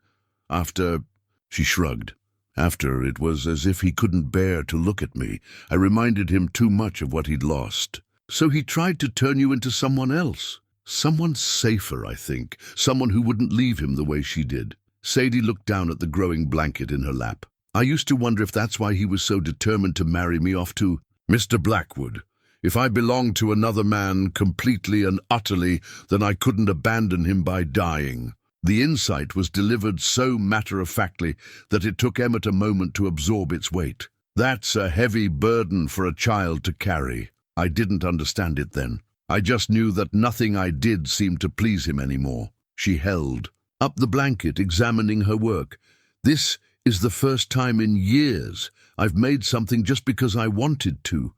After—" she shrugged. "After, it was as if he couldn't bear to look at me. I reminded him too much of what he'd lost. So he tried to turn you into someone else. Someone safer, I think. Someone who wouldn't leave him the way she did." Sadie looked down at the growing blanket in her lap. "I used to wonder if that's why he was so determined to marry me off to Mr. Blackwood. If I belonged to another man completely and utterly, then I couldn't abandon him by dying." The insight was delivered so matter-of-factly that it took Emmett a moment to absorb its weight. "That's a heavy burden for a child to carry." "I didn't understand it then. I just knew that nothing I did seemed to please him anymore." She held up the blanket, examining her work. "This is the first time in years I've made something just because I wanted to,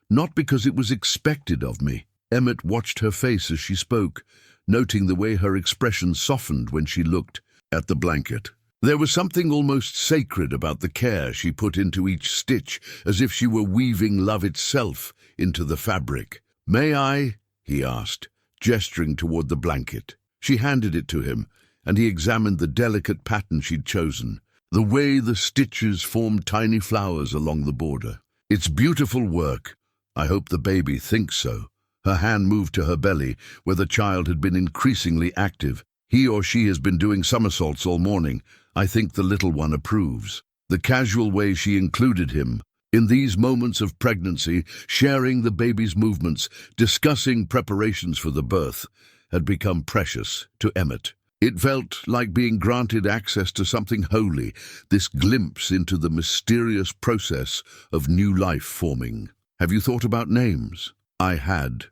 not because it was expected of me." Emmett watched her face as she spoke, noting the way her expression softened when she looked at the blanket. There was something almost sacred about the care she put into each stitch, as if she were weaving love itself into the fabric. "May I?" he asked, gesturing toward the blanket. She handed it to him, and he examined the delicate pattern she'd chosen, the way the stitches formed tiny flowers along the border. "It's beautiful work. I hope the baby thinks so." Her hand moved to her belly, where the child had been increasingly active. "He or she has been doing somersaults all morning. I think the little one approves." The casual way she included him in these moments of pregnancy, sharing the baby's movements, discussing preparations for the birth, had become precious to Emmett. It felt like being granted access to something holy, this glimpse into the mysterious process of new life forming. "Have you thought about names?" "I had,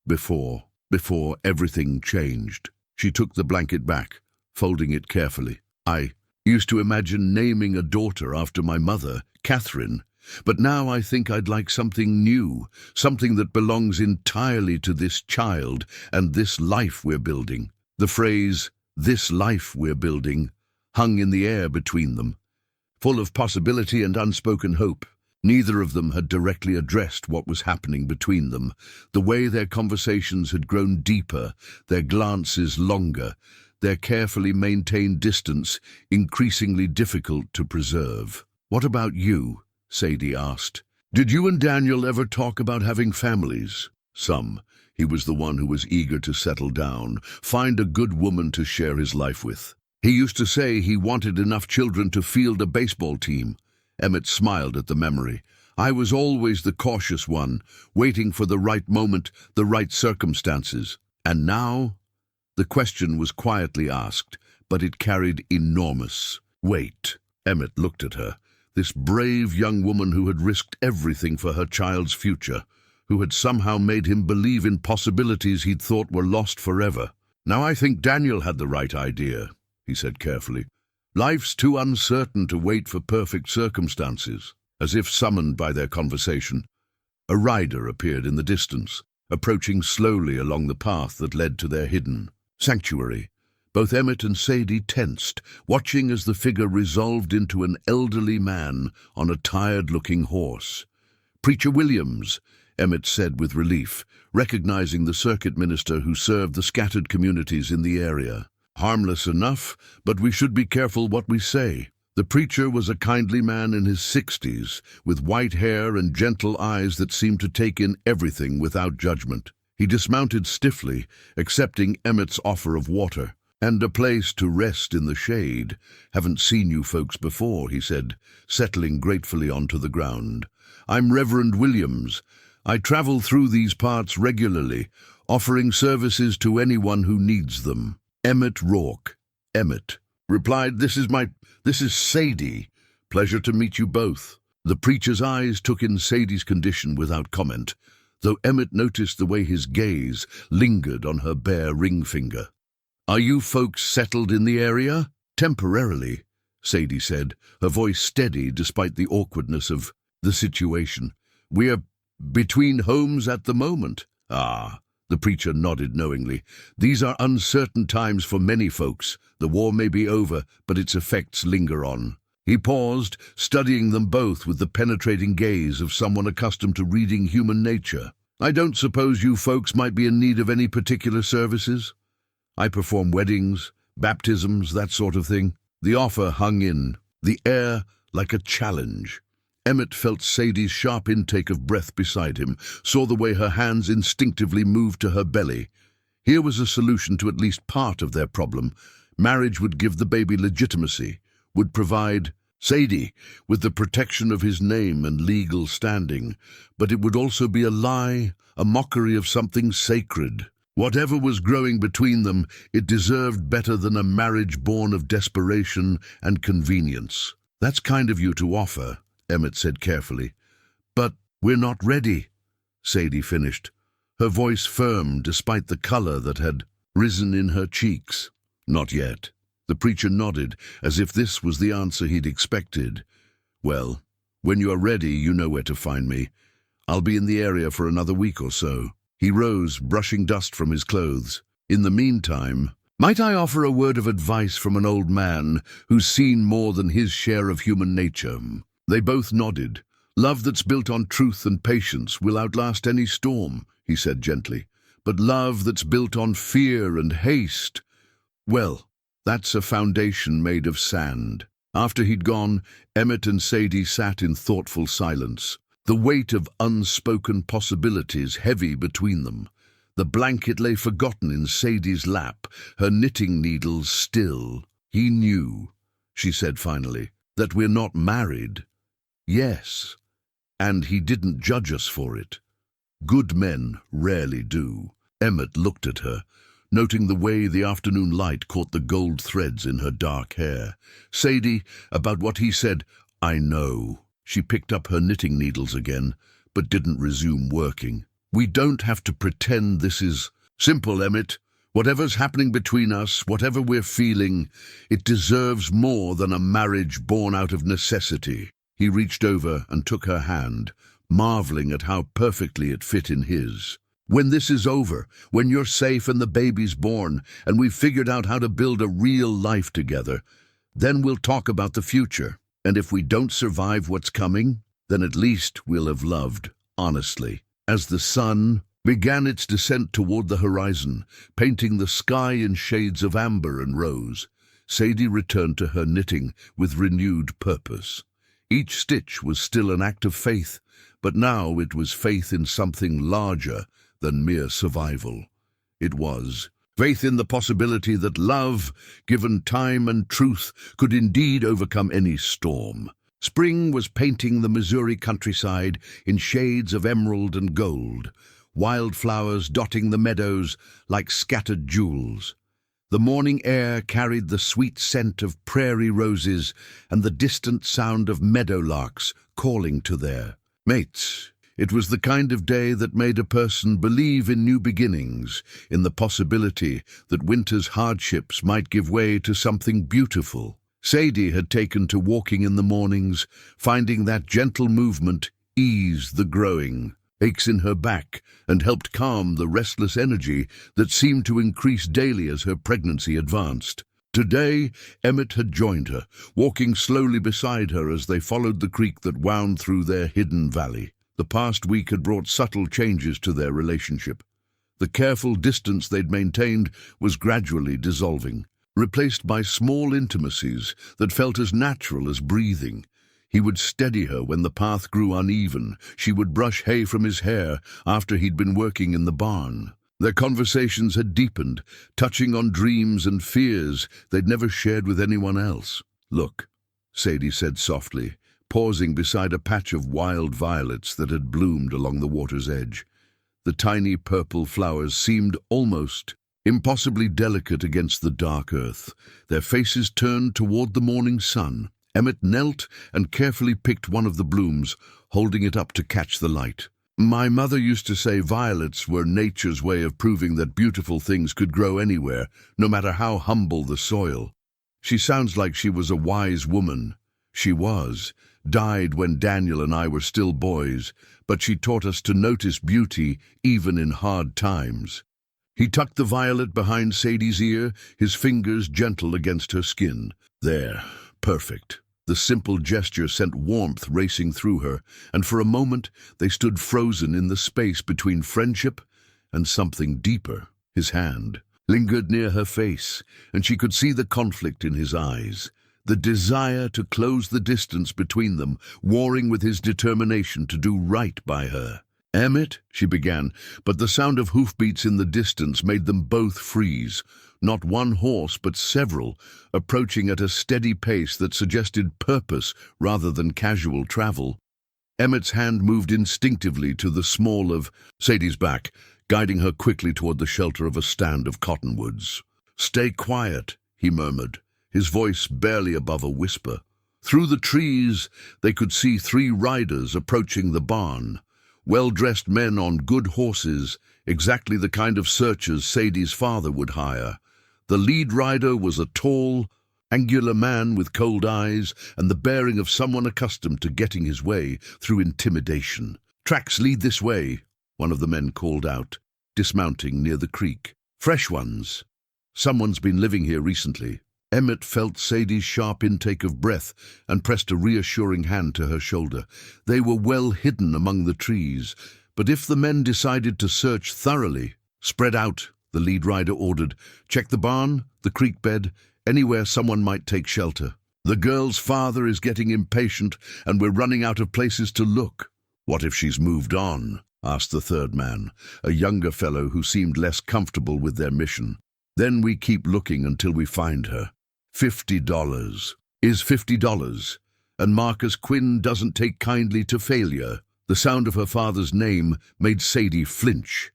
before everything changed." She took the blanket back, folding it carefully. "I used to imagine naming a daughter after my mother, Catherine, but now I think I'd like something new, something that belongs entirely to this child and this life we're building." The phrase, "this life we're building," hung in the air between them, full of possibility and unspoken hope. Neither of them had directly addressed what was happening between them. The way their conversations had grown deeper, their glances longer, their carefully maintained distance increasingly difficult to preserve. "What about you?" Sadie asked. "Did you and Daniel ever talk about having families?" "Some." He was the one who was eager to settle down, find a good woman to share his life with. He used to say he wanted enough children to field a baseball team. Emmett smiled at the memory. "I was always the cautious one, waiting for the right moment, the right circumstances. And now?" The question was quietly asked, but it carried enormous weight. Emmett looked at her, this brave young woman who had risked everything for her child's future, who had somehow made him believe in possibilities he'd thought were lost forever. "Now I think Daniel had the right idea," he said carefully. "Life's too uncertain to wait for perfect circumstances." As if summoned by their conversation, a rider appeared in the distance, approaching slowly along the path that led to their hidden sanctuary. Both Emmett and Sadie tensed, watching as the figure resolved into an elderly man on a tired-looking horse. "Preacher Williams," Emmett said with relief, recognizing the circuit minister who served the scattered communities in the area. "Harmless enough, but we should be careful what we say." The preacher was a kindly man in his 60s, with white hair and gentle eyes that seemed to take in everything without judgment. He dismounted stiffly, accepting Emmett's offer of water. "And a place to rest in the shade. Haven't seen you folks before," he said, settling gratefully onto the ground. "I'm Reverend Williams. I travel through these parts regularly, offering services to anyone who needs them." Emmett Rourke, Emmett, replied, This is Sadie. Pleasure to meet you both." The preacher's eyes took in Sadie's condition without comment, though Emmett noticed the way his gaze lingered on her bare ring finger. "Are you folks settled in the area?" "Temporarily," Sadie said, her voice steady despite the awkwardness of the situation. "We're between homes at the moment." "Ah," the preacher nodded knowingly. "These are uncertain times for many folks. The war may be over, but its effects linger on." He paused, studying them both with the penetrating gaze of someone accustomed to reading human nature. "I don't suppose you folks might be in need of any particular services? I perform weddings, baptisms, that sort of thing." The offer hung in, the air like a challenge. Emmett felt Sadie's sharp intake of breath beside him, saw the way her hands instinctively moved to her belly. Here was a solution to at least part of their problem. Marriage would give the baby legitimacy, would provide Sadie with the protection of his name and legal standing, but it would also be a lie, a mockery of something sacred. Whatever was growing between them, it deserved better than a marriage born of desperation and convenience. "That's kind of you to offer," Emmett said carefully. "But we're not ready," Sadie finished, her voice firm despite the color that had risen in her cheeks. "Not yet." The preacher nodded, as if this was the answer he'd expected. "Well, when you're ready, you know where to find me. I'll be in the area for another week or so." He rose, brushing dust from his clothes. "In the meantime, might I offer a word of advice from an old man who's seen more than his share of human nature?" They both nodded. "Love that's built on truth and patience will outlast any storm," he said gently. "But love that's built on fear and haste, well, that's a foundation made of sand." After he'd gone, Emmett and Sadie sat in thoughtful silence, the weight of unspoken possibilities heavy between them. The blanket lay forgotten in Sadie's lap, her knitting needles still. "He knew," she said finally, "that we're not married." "Yes, and he didn't judge us for it. Good men rarely do." Emmett looked at her, noting the way the afternoon light caught the gold threads in her dark hair. Sadie, about what he said, "I know." She picked up her knitting needles again, but didn't resume working. "We don't have to pretend this is simple, Emmett. Whatever's happening between us, whatever we're feeling, it deserves more than a marriage born out of necessity." He reached over and took her hand, marveling at how perfectly it fit in his. "When this is over, when you're safe and the baby's born, and we've figured out how to build a real life together, then we'll talk about the future. And if we don't survive what's coming, then at least we'll have loved honestly." As the sun began its descent toward the horizon, painting the sky in shades of amber and rose, Sadie returned to her knitting with renewed purpose. Each stitch was still an act of faith, but now it was faith in something larger than mere survival. It was faith in the possibility that love, given time and truth, could indeed overcome any storm. Spring was painting the Missouri countryside in shades of emerald and gold, wildflowers dotting the meadows like scattered jewels. The morning air carried the sweet scent of prairie roses and the distant sound of meadowlarks calling to their mates. It was the kind of day that made a person believe in new beginnings, in the possibility that winter's hardships might give way to something beautiful. Sadie had taken to walking in the mornings, finding that gentle movement ease the growing aches in her back, and helped calm the restless energy that seemed to increase daily as her pregnancy advanced. Today, Emmett had joined her, walking slowly beside her as they followed the creek that wound through their hidden valley. The past week had brought subtle changes to their relationship. The careful distance they'd maintained was gradually dissolving, replaced by small intimacies that felt as natural as breathing. He would steady her when the path grew uneven. She would brush hay from his hair after he'd been working in the barn. Their conversations had deepened, touching on dreams and fears they'd never shared with anyone else. "Look," Sadie said softly, pausing beside a patch of wild violets that had bloomed along the water's edge. The tiny purple flowers seemed almost impossibly delicate against the dark earth, their faces turned toward the morning sun. Emmett knelt and carefully picked one of the blooms, holding it up to catch the light. "My mother used to say violets were nature's way of proving that beautiful things could grow anywhere, no matter how humble the soil. She sounds like she was a wise woman. She was. Died when Daniel and I were still boys, but she taught us to notice beauty even in hard times." He tucked the violet behind Sadie's ear, his fingers gentle against her skin. "There, perfect." The simple gesture sent warmth racing through her, and for a moment they stood frozen in the space between friendship and something deeper. His hand lingered near her face, and she could see the conflict in his eyes, the desire to close the distance between them, warring with his determination to do right by her. "Emmett," she began, but the sound of hoofbeats in the distance made them both freeze. Not one horse, but several, approaching at a steady pace that suggested purpose rather than casual travel. Emmett's hand moved instinctively to the small of Sadie's back, guiding her quickly toward the shelter of a stand of cottonwoods. "Stay quiet," he murmured, his voice barely above a whisper. Through the trees, they could see 3 riders approaching the barn. Well-dressed men on good horses, exactly the kind of searchers Sadie's father would hire. The lead rider was a tall, angular man with cold eyes and the bearing of someone accustomed to getting his way through intimidation. "Tracks lead this way," one of the men called out, dismounting near the creek. "Fresh ones. Someone's been living here recently." Emmett felt Sadie's sharp intake of breath and pressed a reassuring hand to her shoulder. They were well hidden among the trees, but if the men decided to search thoroughly, "Spread out," the lead rider ordered. "Check the barn, the creek bed, anywhere someone might take shelter. The girl's father is getting impatient, and we're running out of places to look." "What if she's moved on?" asked the third man, a younger fellow who seemed less comfortable with their mission. "Then we keep looking until we find her. $50 is $50, and Marcus Quinn doesn't take kindly to failure." The sound of her father's name made Sadie flinch,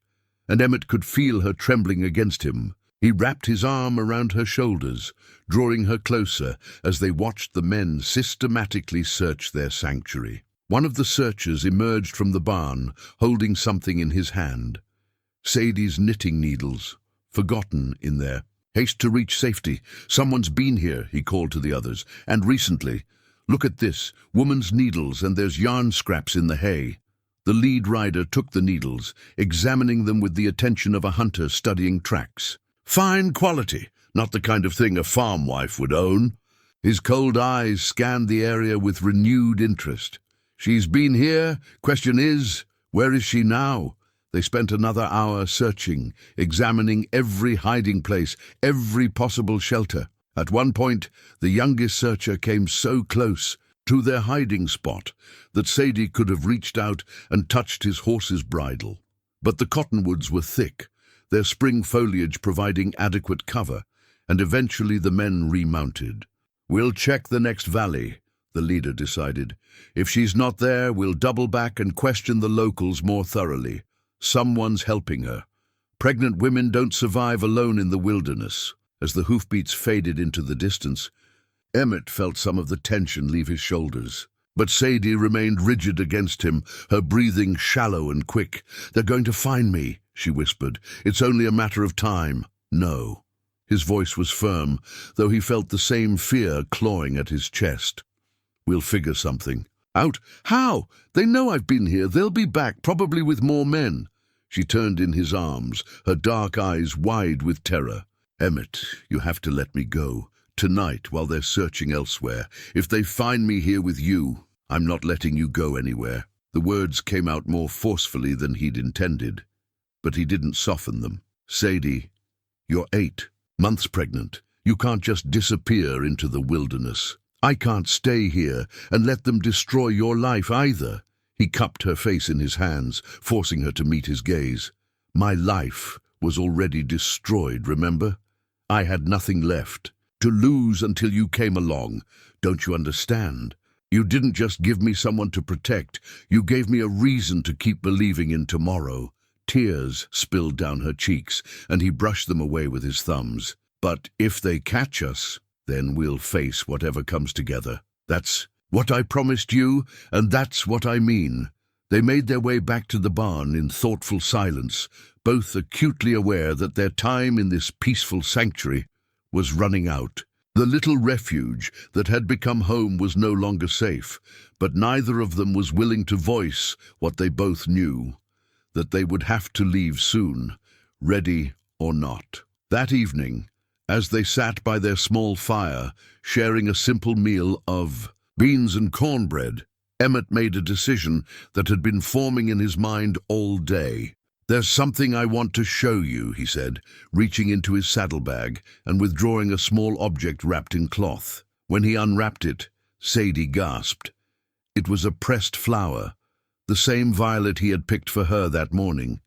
and Emmett could feel her trembling against him. He wrapped his arm around her shoulders, drawing her closer as they watched the men systematically search their sanctuary. One of the searchers emerged from the barn, holding something in his hand. Sadie's knitting needles, forgotten in there. "Haste to reach safety. Someone's been here," he called to the others, "and recently. Look at this, woman's needles, and there's yarn scraps in the hay." The lead rider took the needles, examining them with the attention of a hunter studying tracks. "Fine quality, not the kind of thing a farm wife would own." His cold eyes scanned the area with renewed interest. "She's been here. Question is, where is she now?" They spent another hour searching, examining every hiding place, every possible shelter. At one point, the youngest searcher came so close to their hiding spot that Sadie could have reached out and touched his horse's bridle. But the cottonwoods were thick, their spring foliage providing adequate cover, and eventually the men remounted. "We'll check the next valley," the leader decided. "If she's not there, we'll double back and question the locals more thoroughly. Someone's helping her. Pregnant women don't survive alone in the wilderness." As the hoofbeats faded into the distance, Emmett felt some of the tension leave his shoulders. But Sadie remained rigid against him, her breathing shallow and quick. "They're going to find me," she whispered. "It's only a matter of time." "No." His voice was firm, though he felt the same fear clawing at his chest. "We'll figure something. Out? How? They know I've been here. They'll be back, probably with more men. She turned in his arms, her dark eyes wide with terror. Emmett, you have to let me go. Tonight, while they're searching elsewhere. If they find me here with you, I'm not letting you go anywhere. The words came out more forcefully than he'd intended, but he didn't soften them. Sadie, you're 8 months pregnant. You can't just disappear into the wilderness. I can't stay here and let them destroy your life either. He cupped her face in his hands, forcing her to meet his gaze. My life was already destroyed, remember? I had nothing left to lose until you came along. Don't you understand? You didn't just give me someone to protect. You gave me a reason to keep believing in tomorrow. Tears spilled down her cheeks, and he brushed them away with his thumbs. But if they catch us, then we'll face whatever comes together. That's what I promised you, and that's what I mean. They made their way back to the barn in thoughtful silence, both acutely aware that their time in this peaceful sanctuary was running out. The little refuge that had become home was no longer safe, but neither of them was willing to voice what they both knew, that they would have to leave soon, ready or not. That evening, as they sat by their small fire, sharing a simple meal of beans and cornbread, Emmett made a decision that had been forming in his mind all day. There's something I want to show you, he said, reaching into his saddlebag and withdrawing a small object wrapped in cloth. When he unwrapped it, Sadie gasped. It was a pressed flower, the same violet he had picked for her that morning,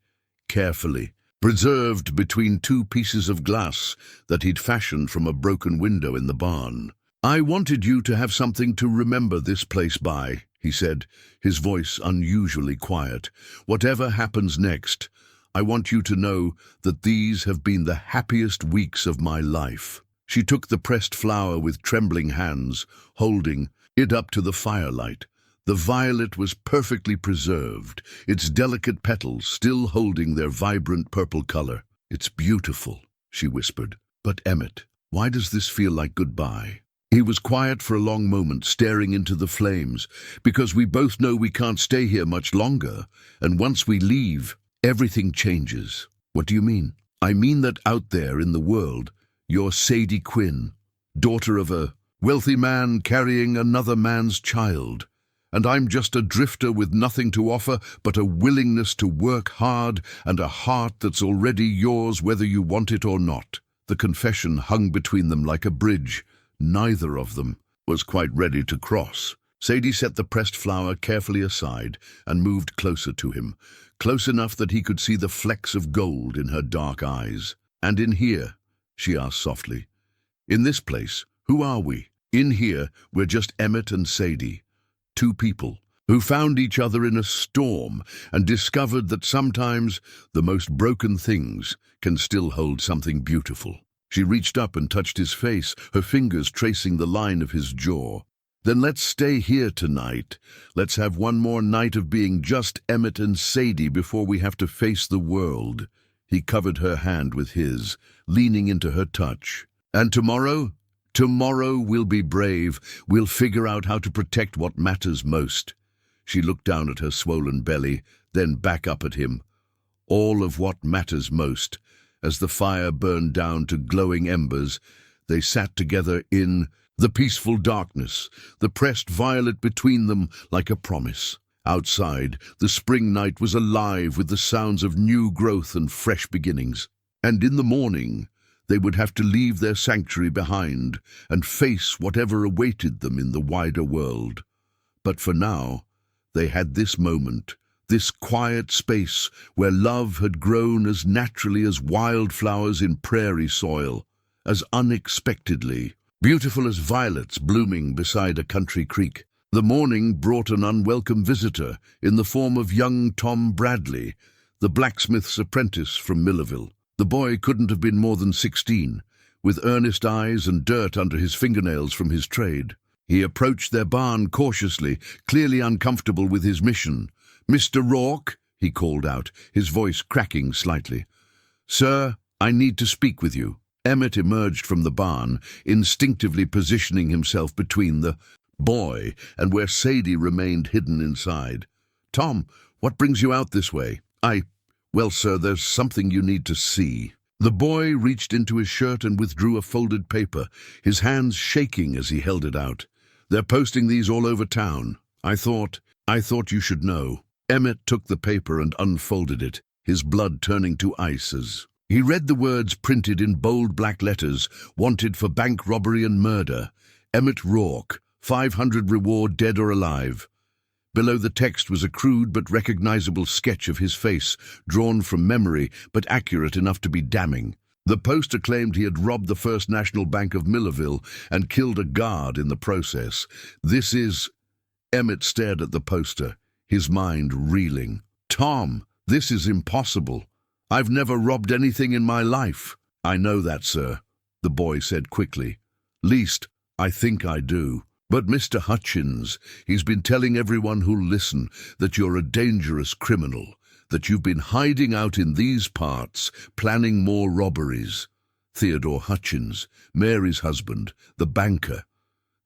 carefully, preserved between 2 pieces of glass that he'd fashioned from a broken window in the barn. I wanted you to have something to remember this place by, he said, his voice unusually quiet. Whatever happens next, I want you to know that these have been the happiest weeks of my life. She took the pressed flower with trembling hands, holding it up to the firelight. The violet was perfectly preserved, its delicate petals still holding their vibrant purple color. It's beautiful, she whispered. But Emmett, why does this feel like goodbye? He was quiet for a long moment, staring into the flames. Because we both know we can't stay here much longer, and once we leave, everything changes. What do you mean? I mean that out there in the world, you're Sadie Quinn, daughter of a wealthy man carrying another man's child. And I'm just a drifter with nothing to offer but a willingness to work hard and a heart that's already yours whether you want it or not. The confession hung between them like a bridge. Neither of them was quite ready to cross. Sadie set the pressed flower carefully aside and moved closer to him, close enough that he could see the flecks of gold in her dark eyes. And in here, she asked softly, in this place, who are we? In here, we're just Emmett and Sadie, 2 people who found each other in a storm and discovered that sometimes the most broken things can still hold something beautiful. She reached up and touched his face, her fingers tracing the line of his jaw. Then let's stay here tonight. Let's have one more night of being just Emmett and Sadie before we have to face the world. He covered her hand with his, leaning into her touch. And tomorrow? Tomorrow we'll be brave. We'll figure out how to protect what matters most. She looked down at her swollen belly, then back up at him. All of what matters most. As the fire burned down to glowing embers, they sat together in the peaceful darkness, the pressed violet between them like a promise. Outside, the spring night was alive with the sounds of new growth and fresh beginnings. And in the morning, they would have to leave their sanctuary behind and face whatever awaited them in the wider world. But for now, they had this moment, this quiet space where love had grown as naturally as wildflowers in prairie soil, as unexpectedly, beautiful as violets blooming beside a country creek. The morning brought an unwelcome visitor in the form of young Tom Bradley, the blacksmith's apprentice from Millerville. The boy couldn't have been more than 16, with earnest eyes and dirt under his fingernails from his trade. He approached their barn cautiously, clearly uncomfortable with his mission. "Mr. Rourke," he called out, his voice cracking slightly. "Sir, I need to speak with you." Emmett emerged from the barn, instinctively positioning himself between the boy, and where Sadie remained hidden inside. "Tom, what brings you out this way?" Well, sir, there's something you need to see." The boy reached into his shirt and withdrew a folded paper, his hands shaking as he held it out. "They're posting these all over town. I thought you should know." Emmett took the paper and unfolded it, his blood turning to ice as he read the words printed in bold black letters, "Wanted for bank robbery and murder. Emmett Rourke, 500 reward, dead or alive." Below the text was a crude but recognizable sketch of his face, drawn from memory but accurate enough to be damning. The poster claimed he had robbed the First National Bank of Millerville and killed a guard in the process. "This is—" Emmett stared at the poster, his mind reeling. "Tom, this is impossible. I've never robbed anything in my life." "I know that, sir," the boy said quickly. "Least, I think I do. But Mr. Hutchins, he's been telling everyone who'll listen that you're a dangerous criminal, that you've been hiding out in these parts, planning more robberies." Theodore Hutchins, Mary's husband, the banker,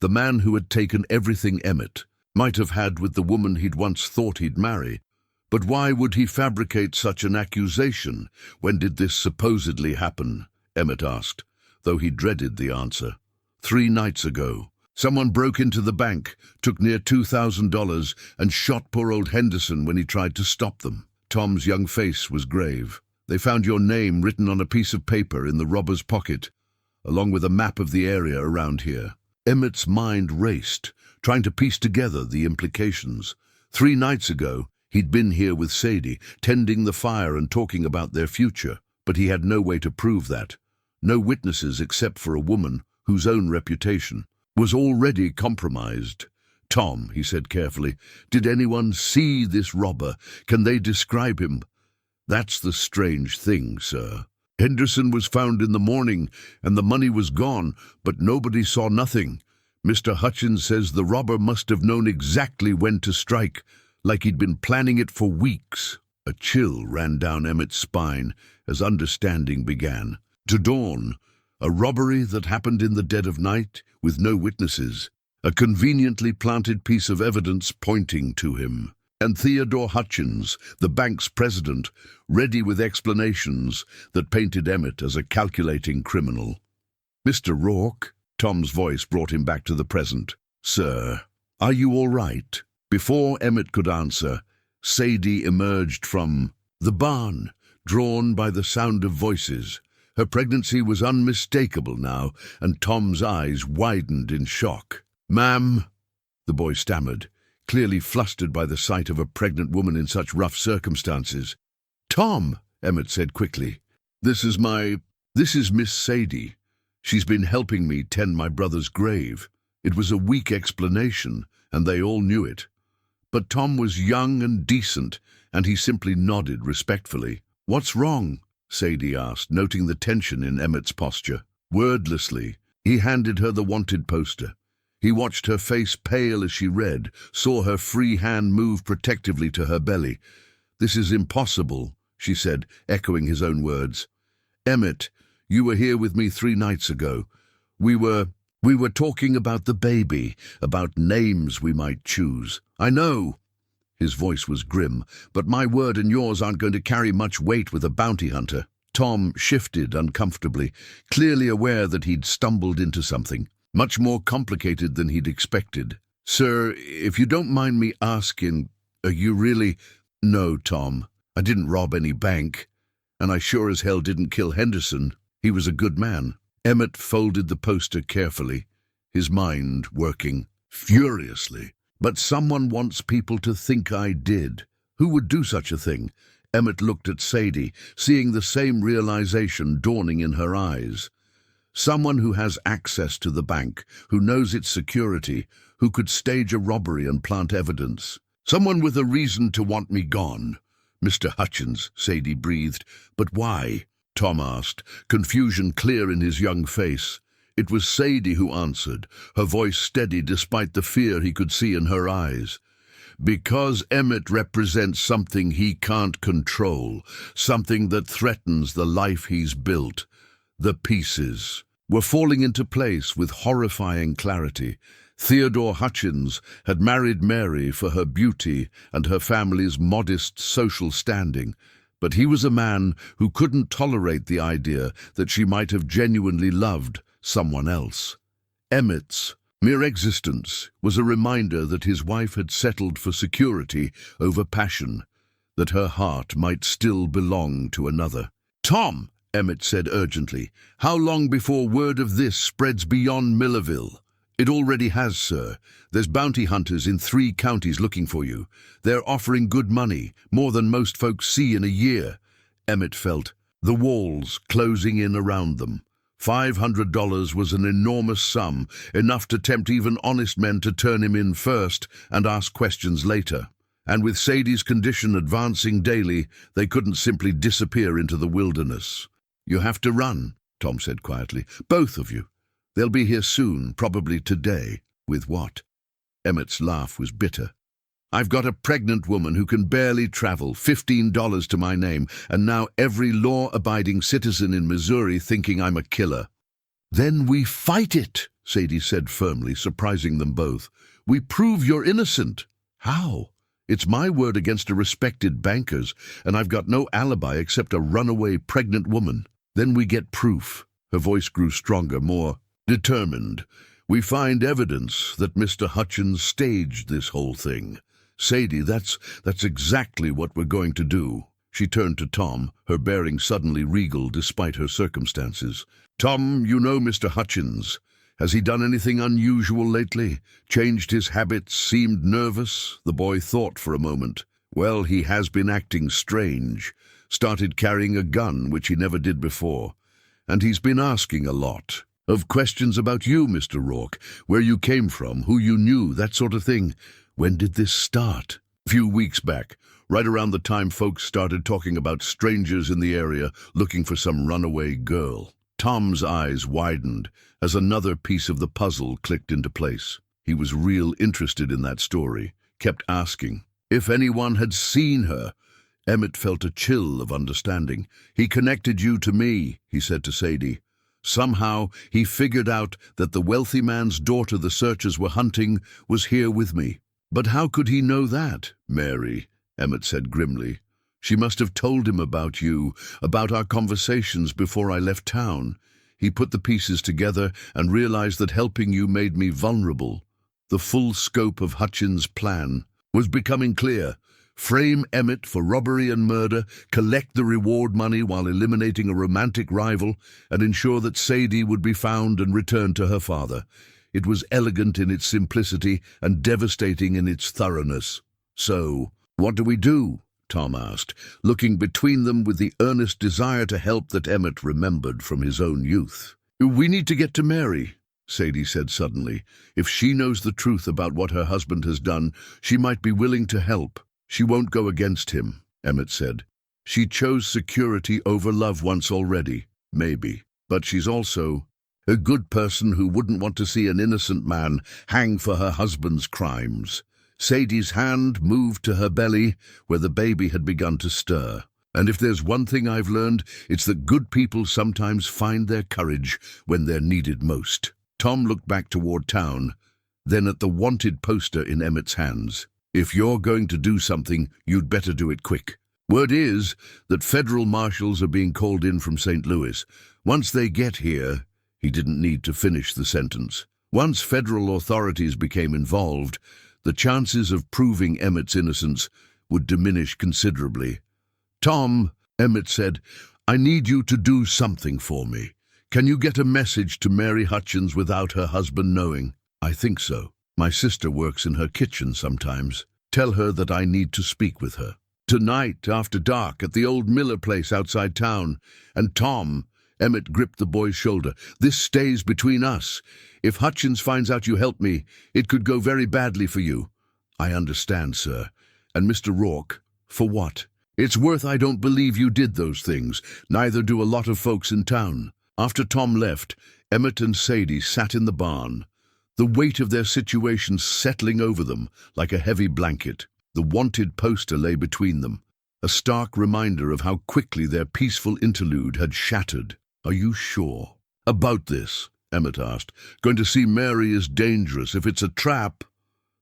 the man who had taken everything Emmett might have had with the woman he'd once thought he'd marry. But why would he fabricate such an accusation? When did this supposedly happen? Emmett asked, though he dreaded the answer. 3 nights ago. Someone broke into the bank, took near $2,000, and shot poor old Henderson when he tried to stop them. Tom's young face was grave. "They found your name written on a piece of paper in the robber's pocket, along with a map of the area around here." Emmett's mind raced, trying to piece together the implications. 3 nights ago, he'd been here with Sadie, tending the fire and talking about their future, but he had no way to prove that. No witnesses except for a woman whose own reputation was already compromised. "Tom," he said carefully, "did anyone see this robber? Can they describe him?" "That's the strange thing, sir. Henderson was found in the morning, and the money was gone, but nobody saw nothing. Mr. Hutchins says the robber must have known exactly when to strike, like he'd been planning it for weeks." A chill ran down Emmett's spine as understanding began to dawn. A robbery that happened in the dead of night, with no witnesses, a conveniently planted piece of evidence pointing to him. And Theodore Hutchins, the bank's president, ready with explanations that painted Emmett as a calculating criminal. "Mr. Rourke," Tom's voice brought him back to the present. "Sir, are you all right?" Before Emmett could answer, Sadie emerged from the barn, drawn by the sound of voices. Her pregnancy was unmistakable now, and Tom's eyes widened in shock. "Ma'am," the boy stammered, clearly flustered by the sight of a pregnant woman in such rough circumstances. "Tom," Emmett said quickly, This is Miss Sadie. She's been helping me tend my brother's grave." It was a weak explanation, and they all knew it. But Tom was young and decent, and he simply nodded respectfully. "What's wrong?" Sadie asked, noting the tension in Emmett's posture. Wordlessly, he handed her the wanted poster. He watched her face pale as she read, saw her free hand move protectively to her belly. "This is impossible," she said, echoing his own words. "Emmett, you were here with me 3 nights ago. We were talking about the baby, about names we might choose." "I know." His voice was grim, "but my word and yours aren't going to carry much weight with a bounty hunter." Tom shifted uncomfortably, clearly aware that he'd stumbled into something much more complicated than he'd expected. "Sir, if you don't mind me asking, are you really—" "No, Tom, I didn't rob any bank, and I sure as hell didn't kill Henderson. He was a good man." Emmett folded the poster carefully, his mind working furiously. "But someone wants people to think I did. Who would do such a thing?" Emmett looked at Sadie, seeing the same realization dawning in her eyes. "Someone who has access to the bank, who knows its security, who could stage a robbery and plant evidence. Someone with a reason to want me gone." "Mr. Hutchins," Sadie breathed. "But why?" Tom asked, confusion clear in his young face. It was Sadie who answered, her voice steady despite the fear he could see in her eyes. "Because Emmett represents something he can't control, something that threatens the life he's built. The pieces were falling into place with horrifying clarity. Theodore Hutchins had married Mary for her beauty and her family's modest social standing, but he was a man who couldn't tolerate the idea that she might have genuinely loved someone else. Emmett's mere existence was a reminder that his wife had settled for security over passion, that her heart might still belong to another. "Tom," Emmett said urgently, "how long before word of this spreads beyond Millerville?" "It already has, sir. There's bounty hunters in 3 counties looking for you. They're offering good money, more than most folks see in a year." Emmett felt the walls closing in around them. $500 was an enormous sum, enough to tempt even honest men to turn him in first and ask questions later. And with Sadie's condition advancing daily, they couldn't simply disappear into the wilderness. "You have to run," Tom said quietly. "Both of you. They'll be here soon, probably today." "With what?" Emmett's laugh was bitter. "I've got a pregnant woman who can barely travel, $15 to my name, and now every law-abiding citizen in Missouri thinking I'm a killer." "Then we fight it," Sadie said firmly, surprising them both. "We prove you're innocent." "How?" "It's my word against a respected banker's, and I've got no alibi except a runaway pregnant woman." "Then we get proof." Her voice grew stronger, more determined. "We find evidence that Mr. Hutchins staged this whole thing. Sadie, that's exactly what we're going to do." She turned to Tom, her bearing suddenly regal despite her circumstances. "Tom, you know Mr. Hutchins. Has he done anything unusual lately? Changed his habits, seemed nervous?" The boy thought for a moment. "Well, he has been acting strange. Started carrying a gun, which he never did before. And he's been asking a lot of questions about you, Mr. Rourke, where you came from, who you knew, that sort of thing." "When did this start?" "A few weeks back, right around the time folks started talking about strangers in the area looking for some runaway girl." Tom's eyes widened as another piece of the puzzle clicked into place. He was real interested in that story, kept asking if anyone had seen her. Emmett felt a chill of understanding. "He connected you to me," he said to Sadie. "Somehow he figured out that the wealthy man's daughter the searchers were hunting was here with me." "But how could he know that, Mary?" Emmett said grimly. "She must have told him about you, about our conversations before I left town. He put the pieces together and realized that helping you made me vulnerable." The full scope of Hutchins' plan was becoming clear. Frame Emmett for robbery and murder, collect the reward money while eliminating a romantic rival, and ensure that Sadie would be found and returned to her father. It was elegant in its simplicity and devastating in its thoroughness. "So, what do we do?" Tom asked, looking between them with the earnest desire to help that Emmett remembered from his own youth. "We need to get to Mary," Sadie said suddenly. "If she knows the truth about what her husband has done, she might be willing to help." "She won't go against him," Emmett said. "She chose security over love once already, maybe. But she's also a good person who wouldn't want to see an innocent man hang for her husband's crimes." Sadie's hand moved to her belly, where the baby had begun to stir. "And if there's one thing I've learned, it's that good people sometimes find their courage when they're needed most." Tom looked back toward town, then at the wanted poster in Emmett's hands. "If you're going to do something, you'd better do it quick. Word is that federal marshals are being called in from St. Louis. Once they get here," he didn't need to finish the sentence. "Once federal authorities became involved, the chances of proving Emmett's innocence would diminish considerably." "Tom," Emmett said, "I need you to do something for me. Can you get a message to Mary Hutchins without her husband knowing?" "I think so. My sister works in her kitchen sometimes. Tell her that I need to speak with her. Tonight, after dark, at the old Miller place outside town. And Tom," Emmett gripped the boy's shoulder, "this stays between us. If Hutchins finds out you helped me, it could go very badly for you." "I understand, sir. And Mr. Rourke, for what?" "It's worth I don't believe you did those things. Neither do a lot of folks in town." After Tom left, Emmett and Sadie sat in the barn, the weight of their situation settling over them like a heavy blanket. The wanted poster lay between them, a stark reminder of how quickly their peaceful interlude had shattered. "Are you sure about this?" Emmett asked. "Going to see Mary is dangerous. If it's a trap,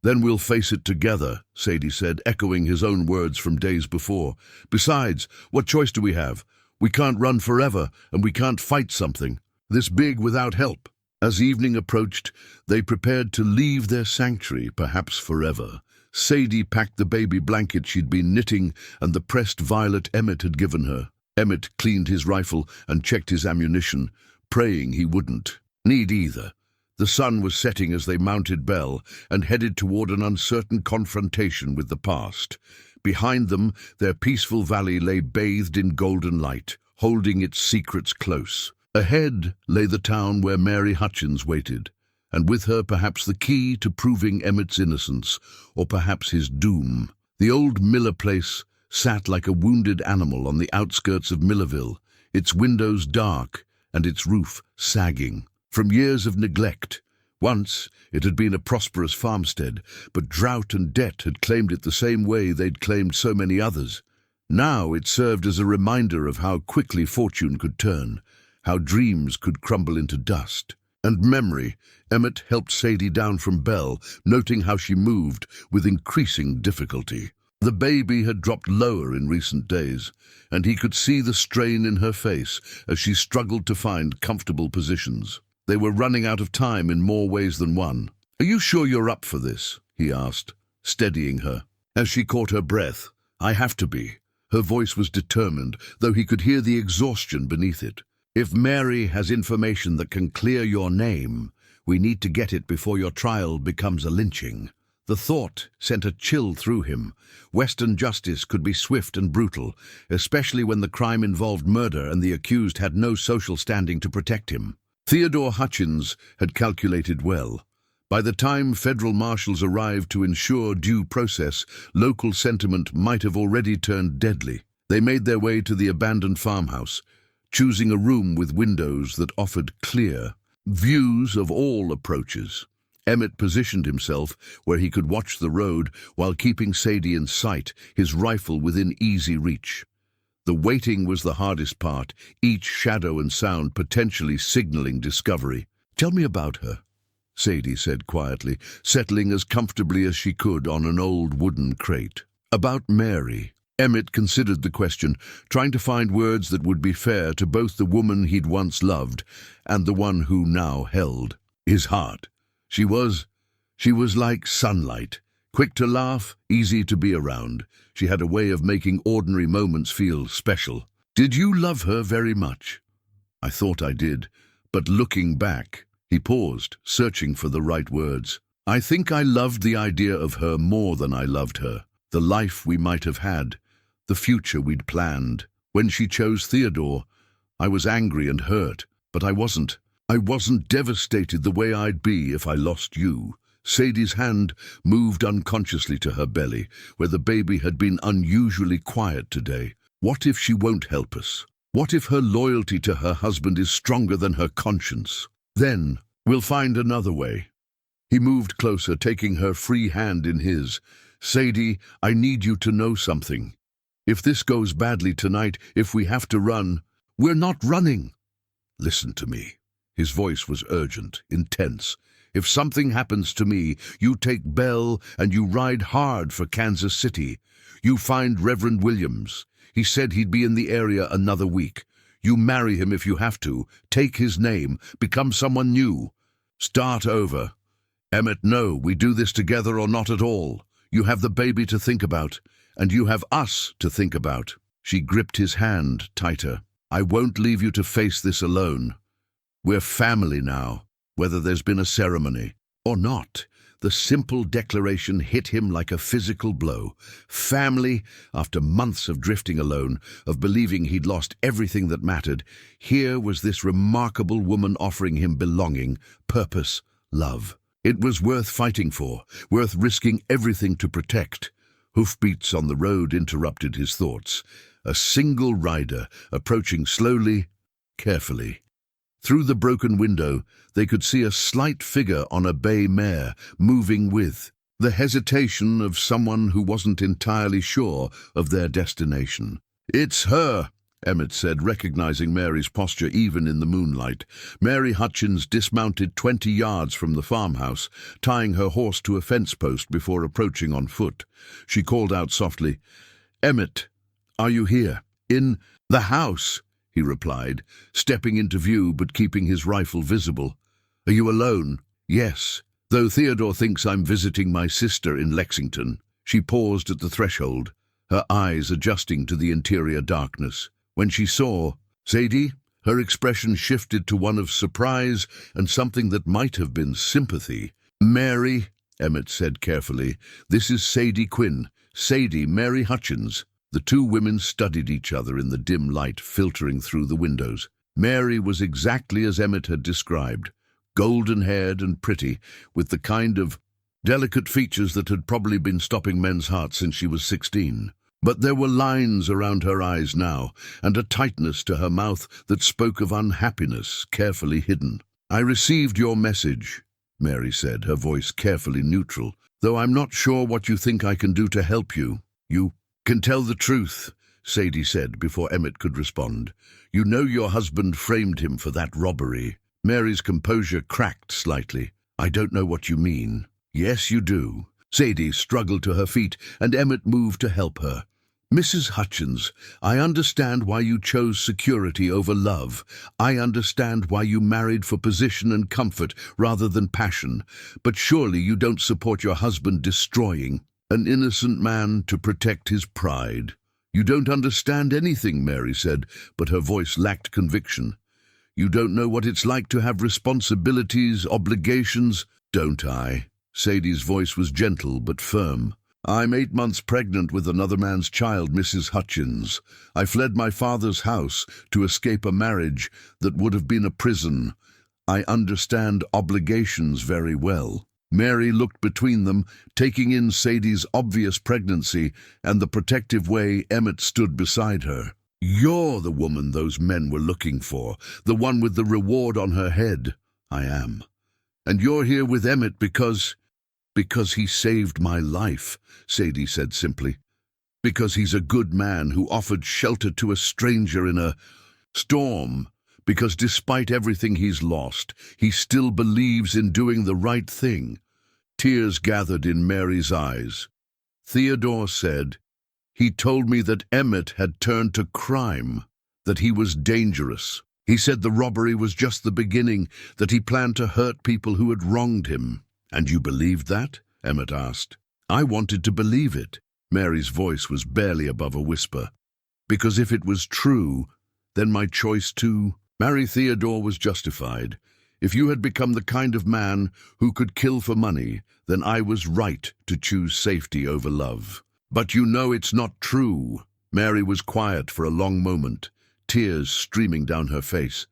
then we'll face it together," Sadie said, echoing his own words from days before. "Besides, what choice do we have? We can't run forever, and we can't fight something this big without help." As evening approached, they prepared to leave their sanctuary, perhaps forever. Sadie packed the baby blanket she'd been knitting and the pressed violet Emmett had given her. Emmett cleaned his rifle and checked his ammunition, praying he wouldn't need either. The sun was setting as they mounted Bell and headed toward an uncertain confrontation with the past. Behind them, their peaceful valley lay bathed in golden light, holding its secrets close. Ahead lay the town where Mary Hutchins waited, and with her perhaps the key to proving Emmett's innocence, or perhaps his doom. The old Miller place sat like a wounded animal on the outskirts of Millerville, its windows dark and its roof sagging. From years of neglect, once it had been a prosperous farmstead, but drought and debt had claimed it the same way they'd claimed so many others. Now it served as a reminder of how quickly fortune could turn, how dreams could crumble into dust. And memory, Emmett helped Sadie down from Bell, noting how she moved with increasing difficulty. The baby had dropped lower in recent days, and he could see the strain in her face as she struggled to find comfortable positions. They were running out of time in more ways than one. "Are you sure you're up for this?" he asked, steadying her. As she caught her breath, "I have to be." Her voice was determined, though he could hear the exhaustion beneath it. "If Mary has information that can clear your name, we need to get it before your trial becomes a lynching." The thought sent a chill through him. Western justice could be swift and brutal, especially when the crime involved murder and the accused had no social standing to protect him. Theodore Hutchins had calculated well. By the time federal marshals arrived to ensure due process, local sentiment might have already turned deadly. They made their way to the abandoned farmhouse, choosing a room with windows that offered clear views of all approaches. Emmett positioned himself where he could watch the road while keeping Sadie in sight, his rifle within easy reach. The waiting was the hardest part, each shadow and sound potentially signaling discovery. "Tell me about her," Sadie said quietly, settling as comfortably as she could on an old wooden crate. "About Mary." Emmett considered the question, trying to find words that would be fair to both the woman he'd once loved and the one who now held his heart. She was like sunlight, quick to laugh, easy to be around. She had a way of making ordinary moments feel special. "Did you love her very much?" "I thought I did, but looking back..." He paused, searching for the right words. "I think I loved the idea of her more than I loved her. The life we might have had, the future we'd planned. When she chose Theodore, I was angry and hurt, but I wasn't devastated the way I'd be if I lost you." Sadie's hand moved unconsciously to her belly, where the baby had been unusually quiet today. What if she won't help us? What if her loyalty to her husband is stronger than her conscience? Then we'll find another way. He moved closer, taking her free hand in his. "Sadie, I need you to know something. If this goes badly tonight, if we have to run, we're not running. Listen to me." His voice was urgent, intense. "If something happens to me, you take Bell and you ride hard for Kansas City. You find Reverend Williams. He said he'd be in the area another week. You marry him if you have to. Take his name. Become someone new. Start over. Emmett, no, we do this together or not at all. You have the baby to think about, and you have us to think about." She gripped his hand tighter. "I won't leave you to face this alone. We're family now, whether there's been a ceremony or not." The simple declaration hit him like a physical blow. Family, after months of drifting alone, of believing he'd lost everything that mattered, here was this remarkable woman offering him belonging, purpose, love. It was worth fighting for, worth risking everything to protect. Hoofbeats on the road interrupted his thoughts. A single rider, approaching slowly, carefully. Through the broken window, they could see a slight figure on a bay mare, moving with the hesitation of someone who wasn't entirely sure of their destination. "It's her!" Emmett said, recognizing Mary's posture even in the moonlight. Mary Hutchins dismounted 20 yards from the farmhouse, tying her horse to a fence post before approaching on foot. She called out softly, "Emmett, are you here?" "In the house," he replied, stepping into view but keeping his rifle visible. "Are you alone?" "Yes, though Theodore thinks I'm visiting my sister in Lexington." She paused at the threshold, her eyes adjusting to the interior darkness. When she saw Sadie, her expression shifted to one of surprise and something that might have been sympathy. "Mary," Emmett said carefully, "this is Sadie Quinn. Sadie, Mary Hutchins." The two women studied each other in the dim light filtering through the windows. Mary was exactly as Emmett had described, golden-haired and pretty, with the kind of delicate features that had probably been stopping men's hearts since she was 16. But there were lines around her eyes now, and a tightness to her mouth that spoke of unhappiness, carefully hidden. "I received your message," Mary said, her voice carefully neutral, "though I'm not sure what you think I can do to help you." "You can tell the truth," Sadie said before Emmett could respond. "You know your husband framed him for that robbery." Mary's composure cracked slightly. "I don't know what you mean." "Yes, you do." Sadie struggled to her feet, and Emmett moved to help her. "Mrs. Hutchins, I understand why you chose security over love. I understand why you married for position and comfort rather than passion. But surely you don't support your husband destroying an innocent man to protect his pride." "You don't understand anything," Mary said, but her voice lacked conviction. "You don't know what it's like to have responsibilities, obligations." "Don't I?" Sadie's voice was gentle but firm. "I'm 8 months pregnant with another man's child, Mrs. Hutchins. I fled my father's house to escape a marriage that would have been a prison. I understand obligations very well." Mary looked between them, taking in Sadie's obvious pregnancy and the protective way Emmett stood beside her. "You're the woman those men were looking for, the one with the reward on her head." "I am. And you're here with Emmett because he saved my life," Sadie said simply. "Because he's a good man who offered shelter to a stranger in a storm. Because despite everything he's lost, he still believes in doing the right thing." Tears gathered in Mary's eyes. "Theodore said, he told me that Emmett had turned to crime, that he was dangerous. He said the robbery was just the beginning, that he planned to hurt people who had wronged him." "And you believed that?" Emmett asked. "I wanted to believe it." Mary's voice was barely above a whisper. "Because if it was true, then my choice to marry Theodore was justified. If you had become the kind of man who could kill for money, then I was right to choose safety over love." "But you know it's not true." Mary was quiet for a long moment, tears streaming down her face.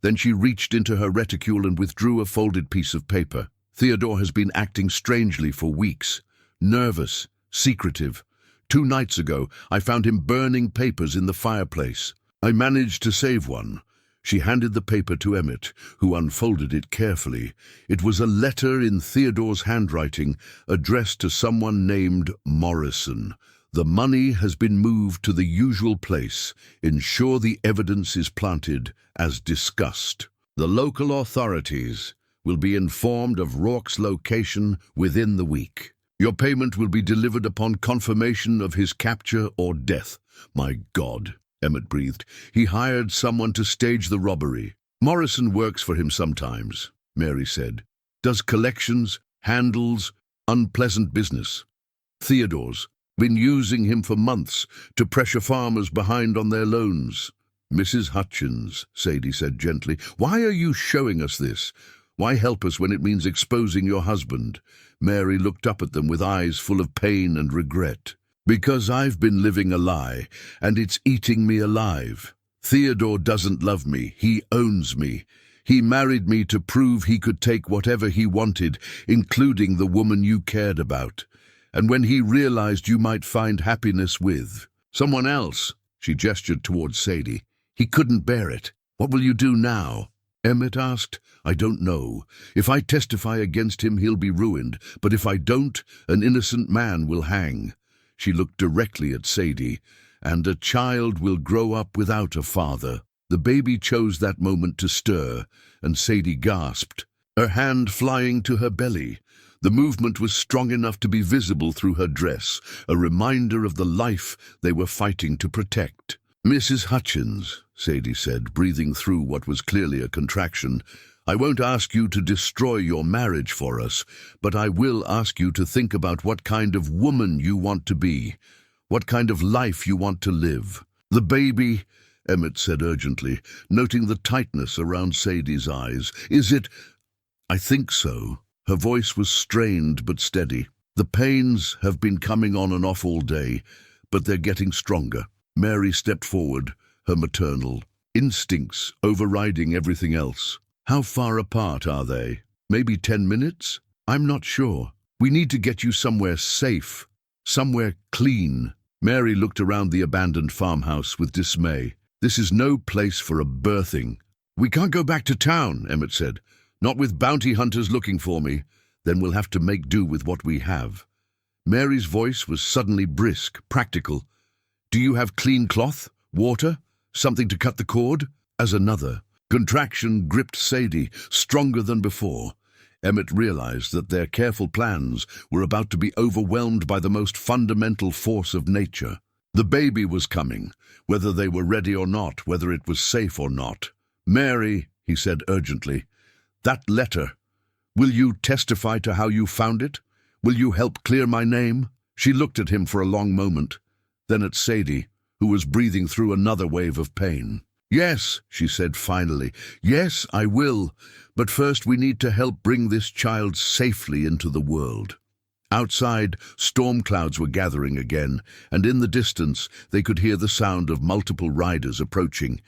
Then she reached into her reticule and withdrew a folded piece of paper. "Theodore has been acting strangely for weeks. Nervous, secretive. 2 nights ago, I found him burning papers in the fireplace. I managed to save one." She handed the paper to Emmett, who unfolded it carefully. It was a letter in Theodore's handwriting, addressed to someone named Morrison. "The money has been moved to the usual place. Ensure the evidence is planted, as discussed. The local authorities will be informed of Rourke's location within the week. Your payment will be delivered upon confirmation of his capture or death." "My God," Emmett breathed. "He hired someone to stage the robbery." "Morrison works for him sometimes," Mary said. "Does collections, handles unpleasant business. Theodore's been using him for months to pressure farmers behind on their loans." "Mrs. Hutchins," Sadie said gently, "why are you showing us this? Why help us when it means exposing your husband?" Mary looked up at them with eyes full of pain and regret. "Because I've been living a lie, and it's eating me alive. Theodore doesn't love me. He owns me. He married me to prove he could take whatever he wanted, including the woman you cared about. And when he realized you might find happiness with someone else," she gestured towards Sadie, "he couldn't bear it. What will you do now?" Emmett asked. "I don't know. If I testify against him, he'll be ruined. But if I don't, an innocent man will hang." She looked directly at Sadie, and a child will grow up without a father. The baby chose that moment to stir, and Sadie gasped, her hand flying to her belly. The movement was strong enough to be visible through her dress, a reminder of the life they were fighting to protect. "Mrs. Hutchins," Sadie said, breathing through what was clearly a contraction, "I won't ask you to destroy your marriage for us, but I will ask you to think about what kind of woman you want to be, what kind of life you want to live." "The baby," Emmett said urgently, noting the tightness around Sadie's eyes. "Is it—" "I think so." Her voice was strained but steady. "The pains have been coming on and off all day, but they're getting stronger." Mary stepped forward, her maternal instincts overriding everything else. "How far apart are they? Maybe 10 minutes? I'm not sure. We need to get you somewhere safe, somewhere clean." Mary looked around the abandoned farmhouse with dismay. "This is no place for a birthing." "We can't go back to town," Emmett said. "Not with bounty hunters looking for me. Then we'll have to make do with what we have." Mary's voice was suddenly brisk, practical. "Do you have clean cloth, water, something to cut the cord?" As another contraction gripped Sadie, stronger than before, Emmett realized that their careful plans were about to be overwhelmed by the most fundamental force of nature. The baby was coming, whether they were ready or not, whether it was safe or not. "Mary," he said urgently, "that letter, will you testify to how you found it? Will you help clear my name?" She looked at him for a long moment, then at Sadie, who was breathing through another wave of pain. "Yes," she said finally, "yes, I will, but first we need to help bring this child safely into the world." Outside, storm clouds were gathering again, and in the distance they could hear the sound of multiple riders approaching.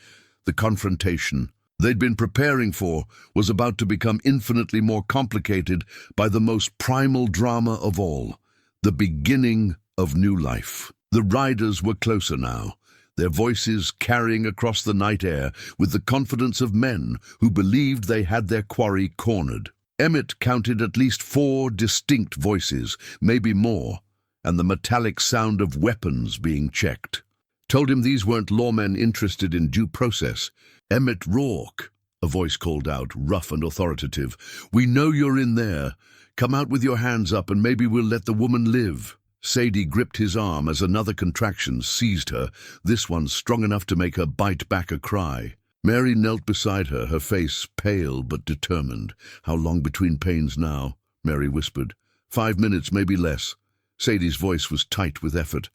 The confrontation they'd been preparing for was about to become infinitely more complicated by the most primal drama of all, the beginning of new life. The riders were closer now, their voices carrying across the night air with the confidence of men who believed they had their quarry cornered. Emmett counted at least 4 distinct voices, maybe more, and the metallic sound of weapons being checked. Told him these weren't lawmen interested in due process. "Emmett Rourke," a voice called out, rough and authoritative. "We know you're in there. Come out with your hands up and maybe we'll let the woman live." Sadie gripped his arm as another contraction seized her, this one strong enough to make her bite back a cry. Mary knelt beside her, her face pale but determined. "How long between pains now?" Mary whispered. 5 minutes, maybe less." Sadie's voice was tight with effort.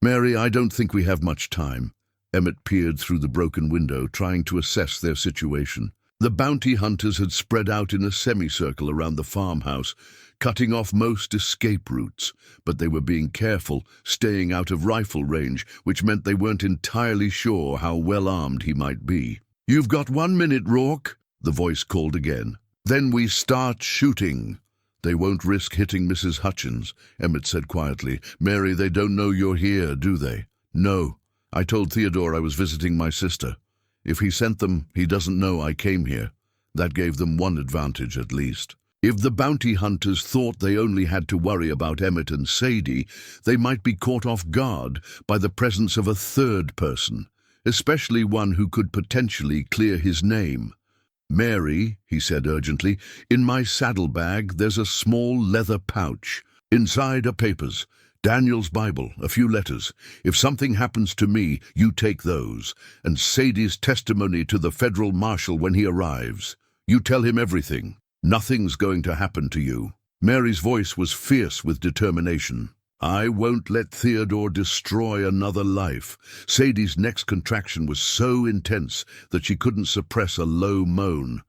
"Mary, I don't think we have much time." Emmett peered through the broken window, trying to assess their situation. The bounty hunters had spread out in a semicircle around the farmhouse, cutting off most escape routes, but they were being careful, staying out of rifle range, which meant they weren't entirely sure how well armed he might be. "You've got 1 minute, Rourke," the voice called again. "Then we start shooting." "They won't risk hitting Mrs. Hutchins," Emmett said quietly. "Mary, they don't know you're here, do they?" "No. I told Theodore I was visiting my sister. If he sent them, he doesn't know I came here. That gave them one advantage at least." If the bounty hunters thought they only had to worry about Emmett and Sadie, they might be caught off guard by the presence of a third person, especially one who could potentially clear his name. "Mary," he said urgently, "in my saddlebag there's a small leather pouch. Inside are papers, Daniel's Bible, a few letters. If something happens to me, you take those, and Sadie's testimony to the federal marshal when he arrives. You tell him everything. Nothing's going to happen to you." Mary's voice was fierce with determination. "I won't let Theodore destroy another life." Sadie's next contraction was so intense that she couldn't suppress a low moan.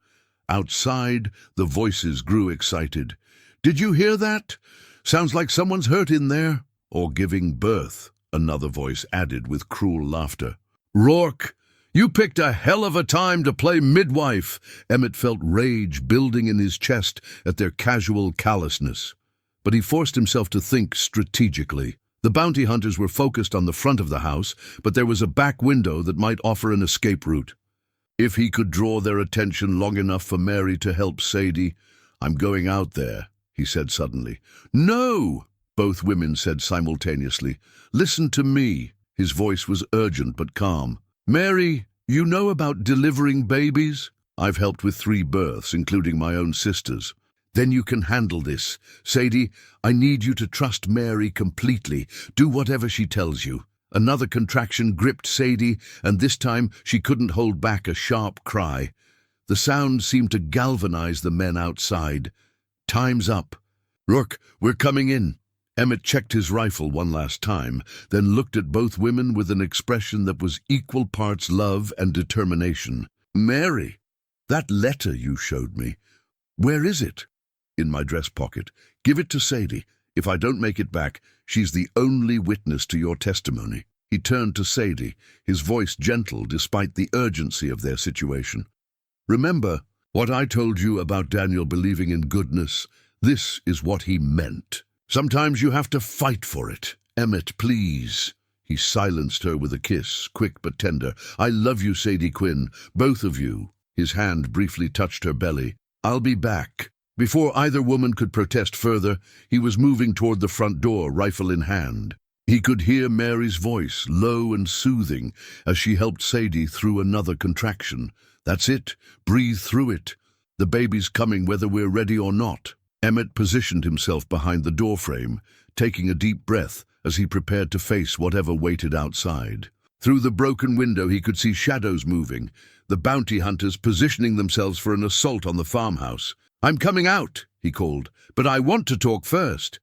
Outside, the voices grew excited. "Did you hear that? Sounds like someone's hurt in there." "Or giving birth," another voice added with cruel laughter. "Rourke, you picked a hell of a time to play midwife." Emmett felt rage building in his chest at their casual callousness. But he forced himself to think strategically. The bounty hunters were focused on the front of the house, but there was a back window that might offer an escape route. If he could draw their attention long enough for Mary to help Sadie. "I'm going out there," he said suddenly. "No!" both women said simultaneously. "Listen to me." His voice was urgent but calm. "Mary, you know about delivering babies? I've helped with 3 births, including my own sister's. Then you can handle this. Sadie, I need you to trust Mary completely. Do whatever she tells you." Another contraction gripped Sadie, and this time she couldn't hold back a sharp cry. The sound seemed to galvanize the men outside. "Time's up." "Rourke, we're coming in." Emmett checked his rifle one last time, then looked at both women with an expression that was equal parts love and determination. "Mary, that letter you showed me, where is it?" "In my dress pocket. Give it to Sadie. If I don't make it back, she's the only witness to your testimony." He turned to Sadie, his voice gentle despite the urgency of their situation. "Remember what I told you about Daniel believing in goodness? This is what he meant. Sometimes you have to fight for it. Emmett, please." He silenced her with a kiss, quick but tender. "I love you, Sadie Quinn, both of you." His hand briefly touched her belly. "I'll be back." Before either woman could protest further, he was moving toward the front door, rifle in hand. He could hear Mary's voice, low and soothing, as she helped Sadie through another contraction. "That's it. Breathe through it. The baby's coming whether we're ready or not." Emmett positioned himself behind the doorframe, taking a deep breath as he prepared to face whatever waited outside. Through the broken window he could see shadows moving, the bounty hunters positioning themselves for an assault on the farmhouse. "I'm coming out," he called, "but I want to talk first."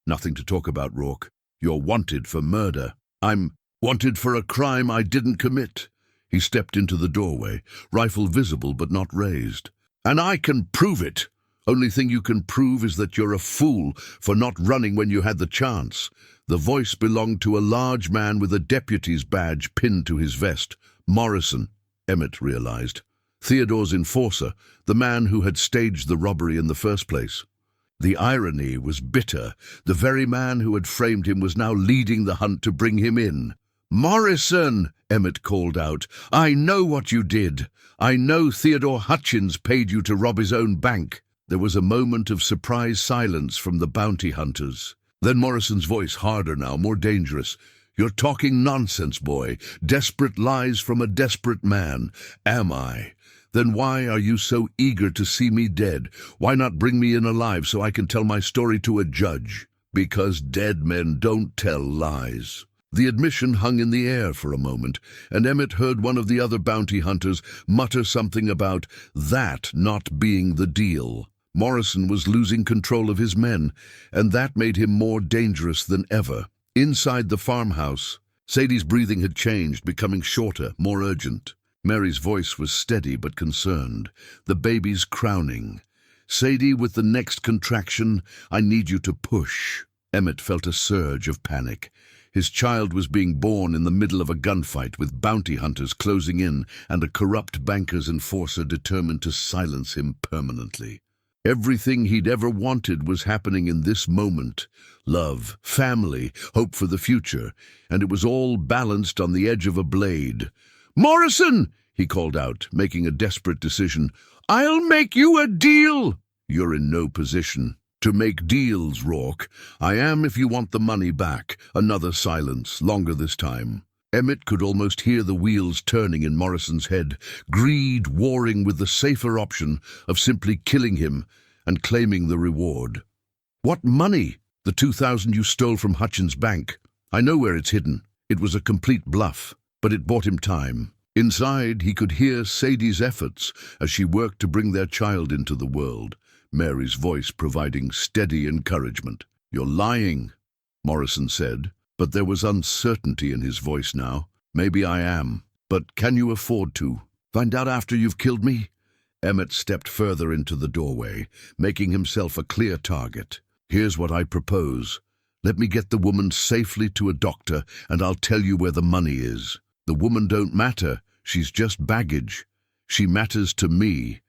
"Nothing to talk about, Rourke. You're wanted for murder." "I'm wanted for a crime I didn't commit." He stepped into the doorway, rifle visible but not raised. "And I can prove it. Only thing you can prove is that you're a fool for not running when you had the chance." The voice belonged to a large man with a deputy's badge pinned to his vest. Morrison, Emmett realized. Theodore's enforcer, the man who had staged the robbery in the first place. The irony was bitter. The very man who had framed him was now leading the hunt to bring him in. "Morrison," Emmett called out, "I know what you did. I know Theodore Hutchins paid you to rob his own bank." There was a moment of surprised silence from the bounty hunters. Then Morrison's voice, harder now, more dangerous. "You're talking nonsense, boy. Desperate lies from a desperate man. Am I? Then why are you so eager to see me dead? Why not bring me in alive so I can tell my story to a judge?" "Because dead men don't tell lies." The admission hung in the air for a moment, and Emmett heard one of the other bounty hunters mutter something about that not being the deal. Morrison was losing control of his men, and that made him more dangerous than ever. Inside the farmhouse, Sadie's breathing had changed, becoming shorter, more urgent. Mary's voice was steady but concerned, the baby's crowning. "Sadie, with the next contraction, I need you to push." Emmett felt a surge of panic. His child was being born in the middle of a gunfight with bounty hunters closing in and a corrupt banker's enforcer determined to silence him permanently. Everything he'd ever wanted was happening in this moment. Love, family, hope for the future, and it was all balanced on the edge of a blade. "Morrison!" he called out, making a desperate decision. "I'll make you a deal!" "You're in no position to make deals, Rourke. I am if you want the money back." Another silence, longer this time. Emmett could almost hear the wheels turning in Morrison's head, greed warring with the safer option of simply killing him and claiming the reward. "What money?" "The 2,000 you stole from Hutchins' bank. I know where it's hidden. It was a complete bluff, but it bought him time." Inside, he could hear Sadie's efforts as she worked to bring their child into the world, Mary's voice providing steady encouragement. "You're lying," Morrison said, but there was uncertainty in his voice now. "Maybe I am, but can you afford to? Find out after you've killed me?" Emmett stepped further into the doorway, making himself a clear target. "Here's what I propose. Let me get the woman safely to a doctor, and I'll tell you where the money is. The woman don't matter. She's just baggage. She matters to me.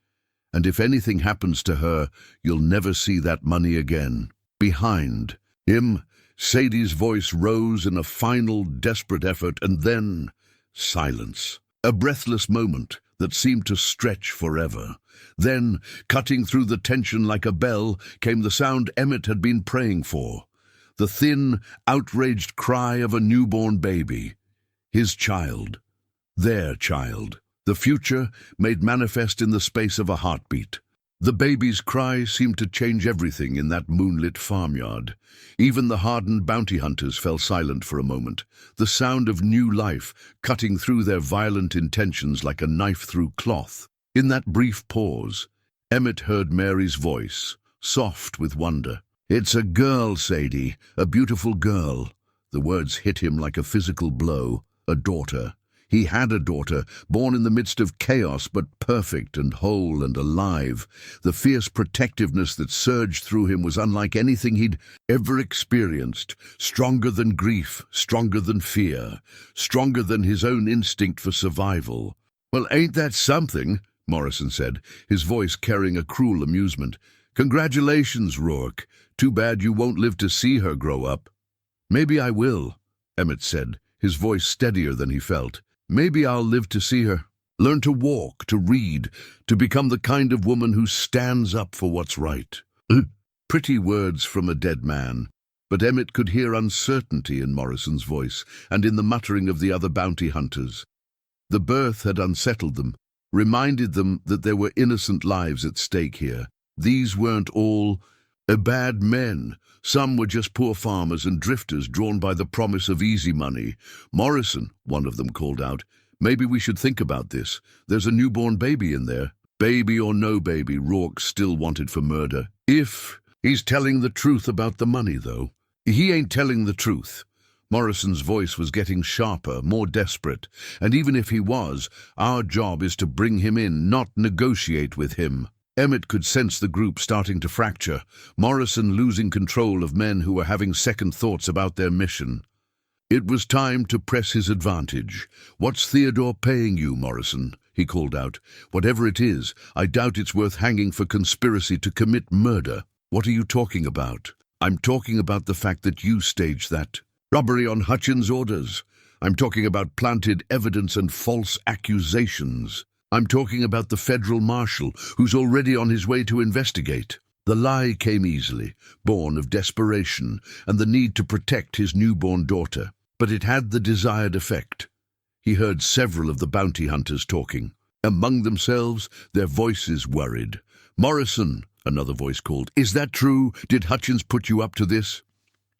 And if anything happens to her, you'll never see that money again." Behind him, Sadie's voice rose in a final, desperate effort, and then silence. A breathless moment that seemed to stretch forever. Then, cutting through the tension like a bell, came the sound Emmett had been praying for. The thin, outraged cry of a newborn baby. His child. Their child. The future made manifest in the space of a heartbeat. The baby's cry seemed to change everything in that moonlit farmyard. Even the hardened bounty hunters fell silent for a moment, the sound of new life cutting through their violent intentions like a knife through cloth. In that brief pause, Emmett heard Mary's voice, soft with wonder. "It's a girl, Sadie, a beautiful girl." The words hit him like a physical blow. A daughter. He had a daughter, born in the midst of chaos, but perfect and whole and alive. The fierce protectiveness that surged through him was unlike anything he'd ever experienced, stronger than grief, stronger than fear, stronger than his own instinct for survival. "Well, ain't that something?" Morrison said, his voice carrying a cruel amusement. "Congratulations, Rourke. Too bad you won't live to see her grow up." "Maybe I will," Emmett said, his voice steadier than he felt. "Maybe I'll live to see her. Learn to walk, to read, to become the kind of woman who stands up for what's right." Pretty words from a dead man, but Emmett could hear uncertainty in Morrison's voice and in the muttering of the other bounty hunters. The birth had unsettled them, reminded them that there were innocent lives at stake here. These weren't all bad men. Some were just poor farmers and drifters drawn by the promise of easy money. "Morrison," one of them called out, "maybe we should think about this. There's a newborn baby in there." Baby or no baby, Rourke still wanted for murder. If he's telling the truth about the money, though. He ain't telling the truth. Morrison's voice was getting sharper, more desperate. And even if he was, our job is to bring him in, not negotiate with him. Emmett could sense the group starting to fracture, Morrison losing control of men who were having second thoughts about their mission. It was time to press his advantage. "What's Theodore paying you, Morrison?" he called out. "Whatever it is, I doubt it's worth hanging for conspiracy to commit murder." "What are you talking about?" "I'm talking about the fact that you staged that robbery on Hutchins' orders. I'm talking about planted evidence and false accusations. I'm talking about the federal marshal, who's already on his way to investigate." The lie came easily, born of desperation and the need to protect his newborn daughter. But it had the desired effect. He heard several of the bounty hunters talking. Among themselves, their voices worried. "Morrison," another voice called, "is that true? Did Hutchins put you up to this?"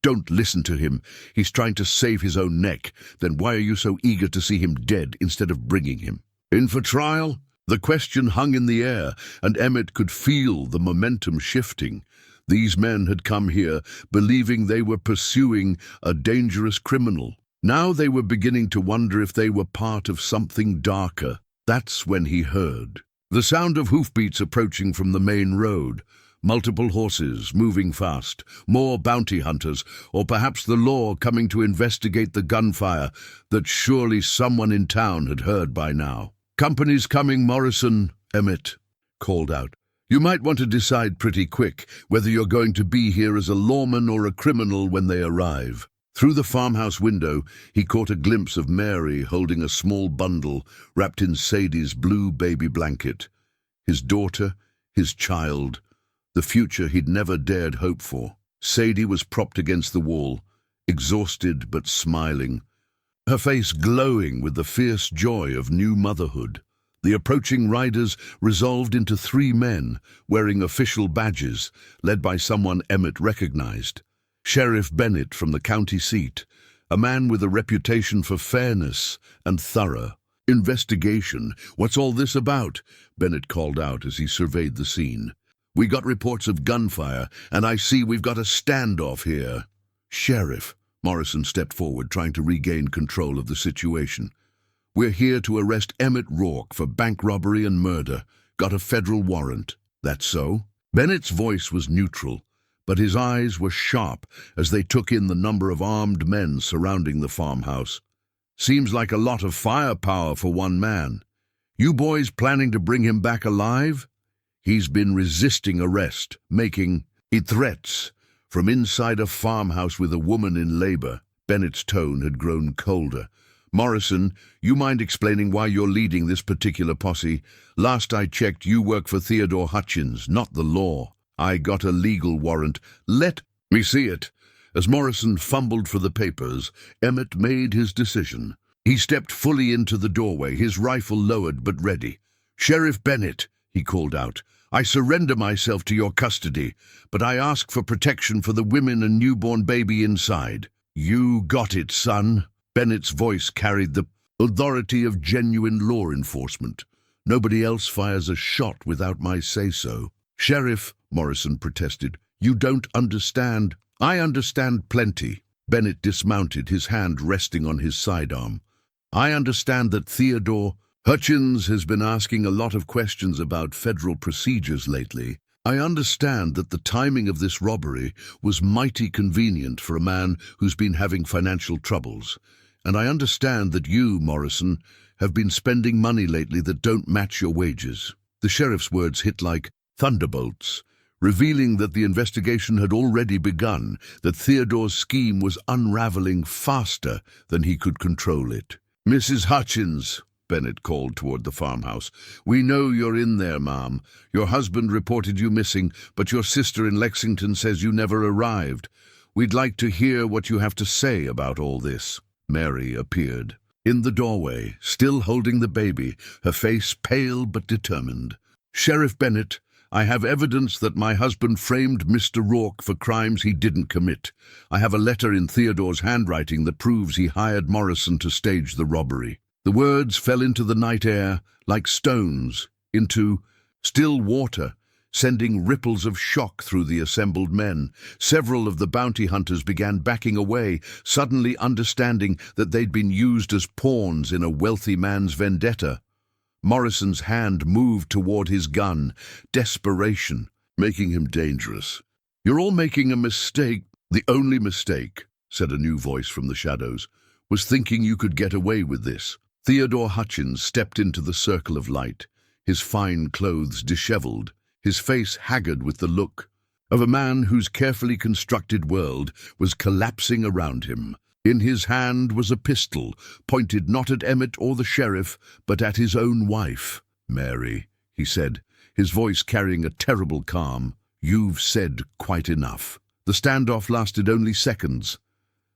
"Don't listen to him. He's trying to save his own neck. Then why are you so eager to see him dead instead of bringing him in for trial?" The question hung in the air, and Emmett could feel the momentum shifting. These men had come here believing they were pursuing a dangerous criminal. Now they were beginning to wonder if they were part of something darker. That's when he heard the sound of hoofbeats approaching from the main road. Multiple horses moving fast, more bounty hunters, or perhaps the law coming to investigate the gunfire that surely someone in town had heard by now. "Company's coming, Morrison," Emmett called out. "You might want to decide pretty quick whether you're going to be here as a lawman or a criminal when they arrive." Through the farmhouse window, he caught a glimpse of Mary holding a small bundle wrapped in Sadie's blue baby blanket. His daughter, his child, the future he'd never dared hope for. Sadie was propped against the wall, exhausted but smiling, her face glowing with the fierce joy of new motherhood. The approaching riders resolved into 3 men, wearing official badges, led by someone Emmett recognized. Sheriff Bennett from the county seat, a man with a reputation for fairness and thorough investigation. "What's all this about?" Bennett called out as he surveyed the scene. "We got reports of gunfire, and I see we've got a standoff here." "Sheriff," Morrison stepped forward, trying to regain control of the situation. "We're here to arrest Emmett Rourke for bank robbery and murder. Got a federal warrant." "That's so?" Bennett's voice was neutral, but his eyes were sharp as they took in the number of armed men surrounding the farmhouse. "Seems like a lot of firepower for one man. You boys planning to bring him back alive?" "He's been resisting arrest, making threats from inside a farmhouse with a woman in labor." Bennett's tone had grown colder. "Morrison, you mind explaining why you're leading this particular posse? Last I checked, you work for Theodore Hutchins, not the law." "I got a legal warrant. Let me see it." As Morrison fumbled for the papers, Emmett made his decision. He stepped fully into the doorway, his rifle lowered but ready. "Sheriff Bennett," he called out, "I surrender myself to your custody, but I ask for protection for the women and newborn baby inside." "You got it, son." Bennett's voice carried the authority of genuine law enforcement. "Nobody else fires a shot without my say-so." "Sheriff," Morrison protested, "you don't understand." "I understand plenty." Bennett dismounted, his hand resting on his sidearm. "I understand that Theodore Hutchins has been asking a lot of questions about federal procedures lately. I understand that the timing of this robbery was mighty convenient for a man who's been having financial troubles. And I understand that you, Morrison, have been spending money lately that don't match your wages." The sheriff's words hit like thunderbolts, revealing that the investigation had already begun, that Theodore's scheme was unraveling faster than he could control it. "Mrs. Hutchins," Bennett called toward the farmhouse, "we know you're in there, ma'am. Your husband reported you missing, but your sister in Lexington says you never arrived. We'd like to hear what you have to say about all this." Mary appeared in the doorway, still holding the baby, her face pale but determined. "Sheriff Bennett, I have evidence that my husband framed Mr. Rourke for crimes he didn't commit. I have a letter in Theodore's handwriting that proves he hired Morrison to stage the robbery." The words fell into the night air like stones into still water, sending ripples of shock through the assembled men. Several of the bounty hunters began backing away, suddenly understanding that they'd been used as pawns in a wealthy man's vendetta. Morrison's hand moved toward his gun, desperation making him dangerous. "You're all making a mistake." "The only mistake," said a new voice from the shadows, "was thinking you could get away with this." Theodore Hutchins stepped into the circle of light, his fine clothes disheveled, his face haggard with the look of a man whose carefully constructed world was collapsing around him. In his hand was a pistol, pointed not at Emmett or the sheriff, but at his own wife. "Mary," he said, his voice carrying a terrible calm, "you've said quite enough." The standoff lasted only seconds,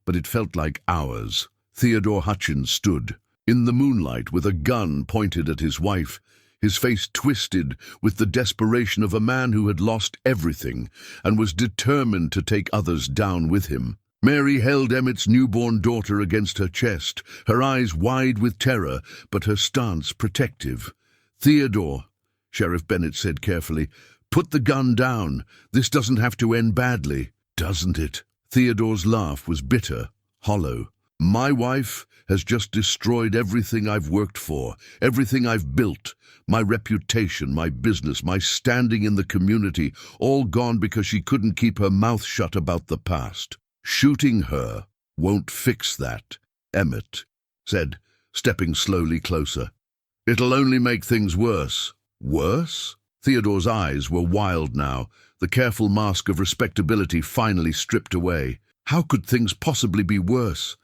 but it felt like hours. Theodore Hutchins stood in the moonlight with a gun pointed at his wife, his face twisted with the desperation of a man who had lost everything and was determined to take others down with him. Mary held Emmett's newborn daughter against her chest, her eyes wide with terror, but her stance protective. "Theodore," Sheriff Bennett said carefully, "put the gun down. This doesn't have to end badly." "Doesn't it?" Theodore's laugh was bitter, hollow. "My wife has just destroyed everything I've worked for, everything I've built, my reputation, my business, my standing in the community, all gone because she couldn't keep her mouth shut about the past. Shooting her won't fix that," Emmett said, stepping slowly closer. "It'll only make things worse." "Worse?" Theodore's eyes were wild now, the careful mask of respectability finally stripped away. "How could things possibly be worse?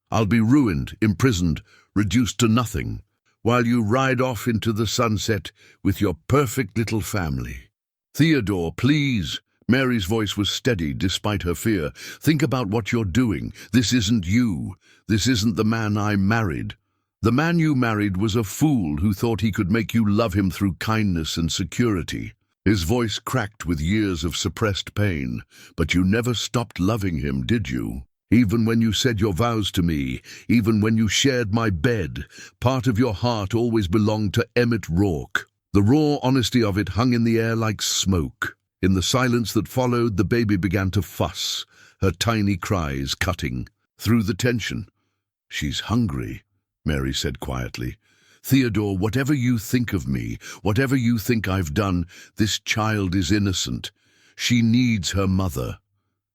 I'll be ruined, imprisoned, reduced to nothing, while you ride off into the sunset with your perfect little family." "Theodore, please." Mary's voice was steady despite her fear. "Think about what you're doing. This isn't you. This isn't the man I married. The man you married was a fool who thought he could make you love him through kindness and security." His voice cracked with years of suppressed pain. "But you never stopped loving him, did you? Even when you said your vows to me, even when you shared my bed, part of your heart always belonged to Emmett Rourke." The raw honesty of it hung in the air like smoke. In the silence that followed, the baby began to fuss, her tiny cries cutting through the tension. "She's hungry," Mary said quietly. "Theodore, whatever you think of me, whatever you think I've done, this child is innocent. She needs her mother."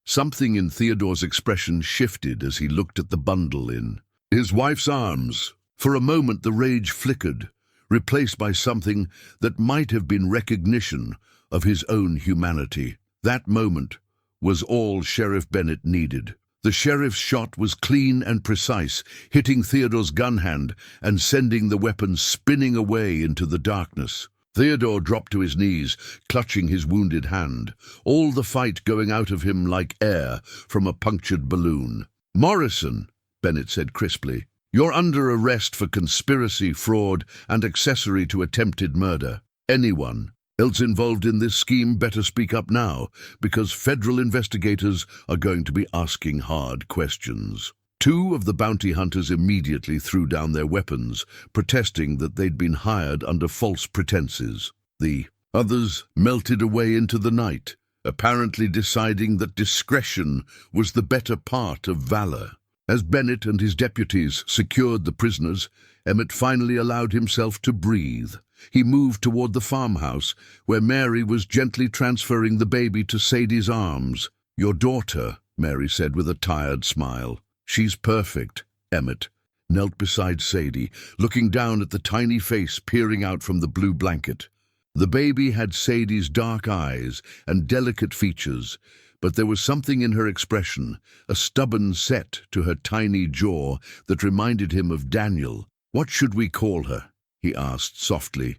Something in Theodore's expression shifted as he looked at the bundle in his wife's arms. For a moment the rage flickered, replaced by something that might have been recognition of his own humanity. That moment was all Sheriff Bennett needed. The sheriff's shot was clean and precise, hitting Theodore's gun hand and sending the weapon spinning away into the darkness. Theodore dropped to his knees, clutching his wounded hand, all the fight going out of him like air from a punctured balloon. "Morrison," Bennett said crisply, "You're under arrest for conspiracy, fraud, and accessory to attempted murder. Anyone else involved in this scheme better speak up now, because federal investigators are going to be asking hard questions." Two of the bounty hunters immediately threw down their weapons, protesting that they'd been hired under false pretenses. The others melted away into the night, apparently deciding that discretion was the better part of valor. As Bennett and his deputies secured the prisoners, Emmett finally allowed himself to breathe. He moved toward the farmhouse, where Mary was gently transferring the baby to Sadie's arms. "Your daughter," Mary said with a tired smile. "She's perfect." Emmett knelt beside Sadie, looking down at the tiny face peering out from the blue blanket. The baby had Sadie's dark eyes and delicate features, but there was something in her expression, a stubborn set to her tiny jaw that reminded him of Daniel. "What should we call her?" he asked softly.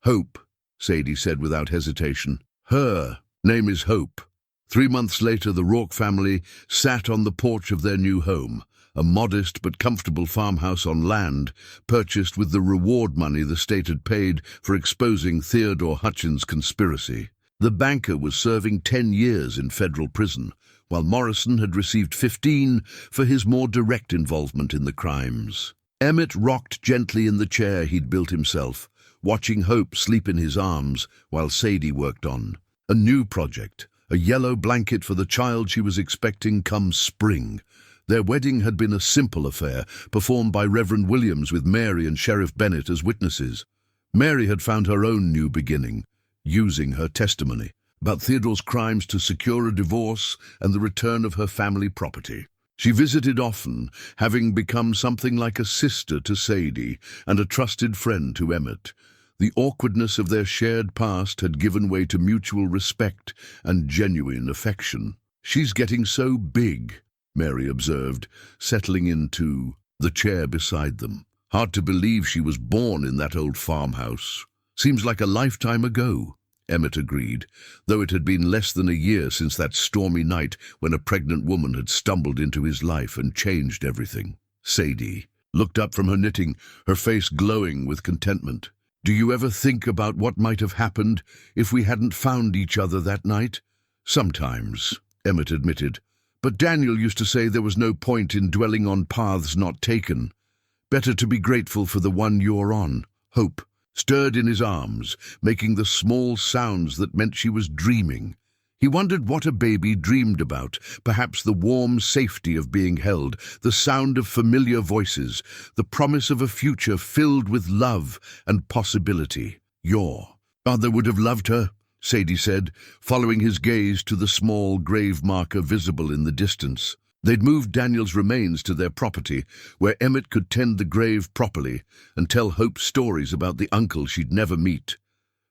"Hope," Sadie said without hesitation. "Her name is Hope." 3 months later, the Rourke family sat on the porch of their new home, a modest but comfortable farmhouse on land purchased with the reward money the state had paid for exposing Theodore Hutchins' conspiracy. The banker was serving 10 years in federal prison, while Morrison had received 15 for his more direct involvement in the crimes. Emmett rocked gently in the chair he'd built himself, watching Hope sleep in his arms while Sadie worked on a new project. A yellow blanket for the child she was expecting come spring. Their wedding had been a simple affair, performed by Reverend Williams with Mary and Sheriff Bennett as witnesses. Mary had found her own new beginning, using her testimony about Theodore's crimes to secure a divorce and the return of her family property. She visited often, having become something like a sister to Sadie and a trusted friend to Emmett. The awkwardness of their shared past had given way to mutual respect and genuine affection. "She's getting so big," Mary observed, settling into the chair beside them. "Hard to believe she was born in that old farmhouse." "Seems like a lifetime ago," Emmett agreed, though it had been less than a year since that stormy night when a pregnant woman had stumbled into his life and changed everything. Sadie looked up from her knitting, her face glowing with contentment. "Do you ever think about what might have happened if we hadn't found each other that night?" "Sometimes," Emmett admitted. "But Daniel used to say there was no point in dwelling on paths not taken. Better to be grateful for the one you're on." Hope stirred in his arms, making the small sounds that meant she was dreaming. He wondered what a baby dreamed about, perhaps the warm safety of being held, the sound of familiar voices, the promise of a future filled with love and possibility. "Your father would have loved her," Sadie said, following his gaze to the small grave marker visible in the distance. They'd moved Daniel's remains to their property, where Emmett could tend the grave properly and tell Hope stories about the uncle she'd never meet,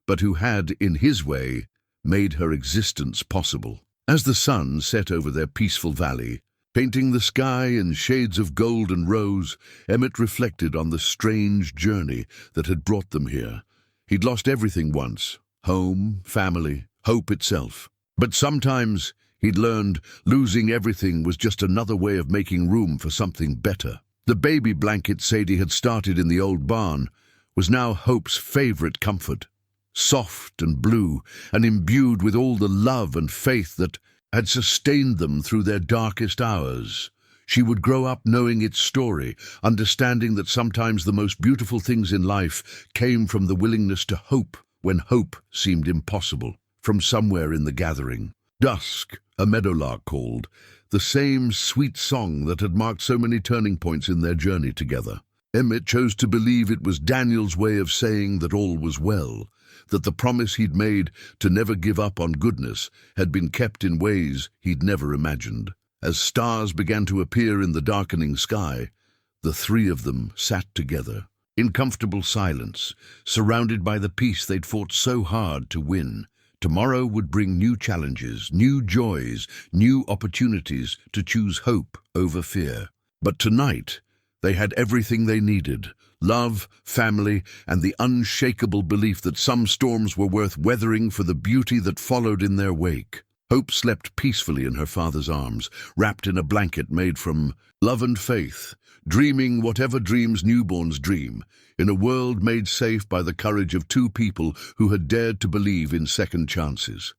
but who had, in his way, made her existence possible. As the sun set over their peaceful valley, painting the sky in shades of gold and rose, Emmett reflected on the strange journey that had brought them here. He'd lost everything once: home, family, hope itself. But sometimes, he'd learned, losing everything was just another way of making room for something better. The baby blanket Sadie had started in the old barn was now Hope's favorite comfort. Soft and blue, and imbued with all the love and faith that had sustained them through their darkest hours. She would grow up knowing its story, understanding that sometimes the most beautiful things in life came from the willingness to hope when hope seemed impossible. From somewhere in the gathering, dusk, a meadowlark called, the same sweet song that had marked so many turning points in their journey together. Emmett chose to believe it was Daniel's way of saying that all was well, that the promise he'd made to never give up on goodness had been kept in ways he'd never imagined. As stars began to appear in the darkening sky, the three of them sat together, in comfortable silence, surrounded by the peace they'd fought so hard to win. Tomorrow would bring new challenges, new joys, new opportunities to choose hope over fear. But tonight, they had everything they needed: love, family, and the unshakable belief that some storms were worth weathering for the beauty that followed in their wake. Hope slept peacefully in her father's arms, wrapped in a blanket made from love and faith, dreaming whatever dreams newborns dream, in a world made safe by the courage of two people who had dared to believe in second chances.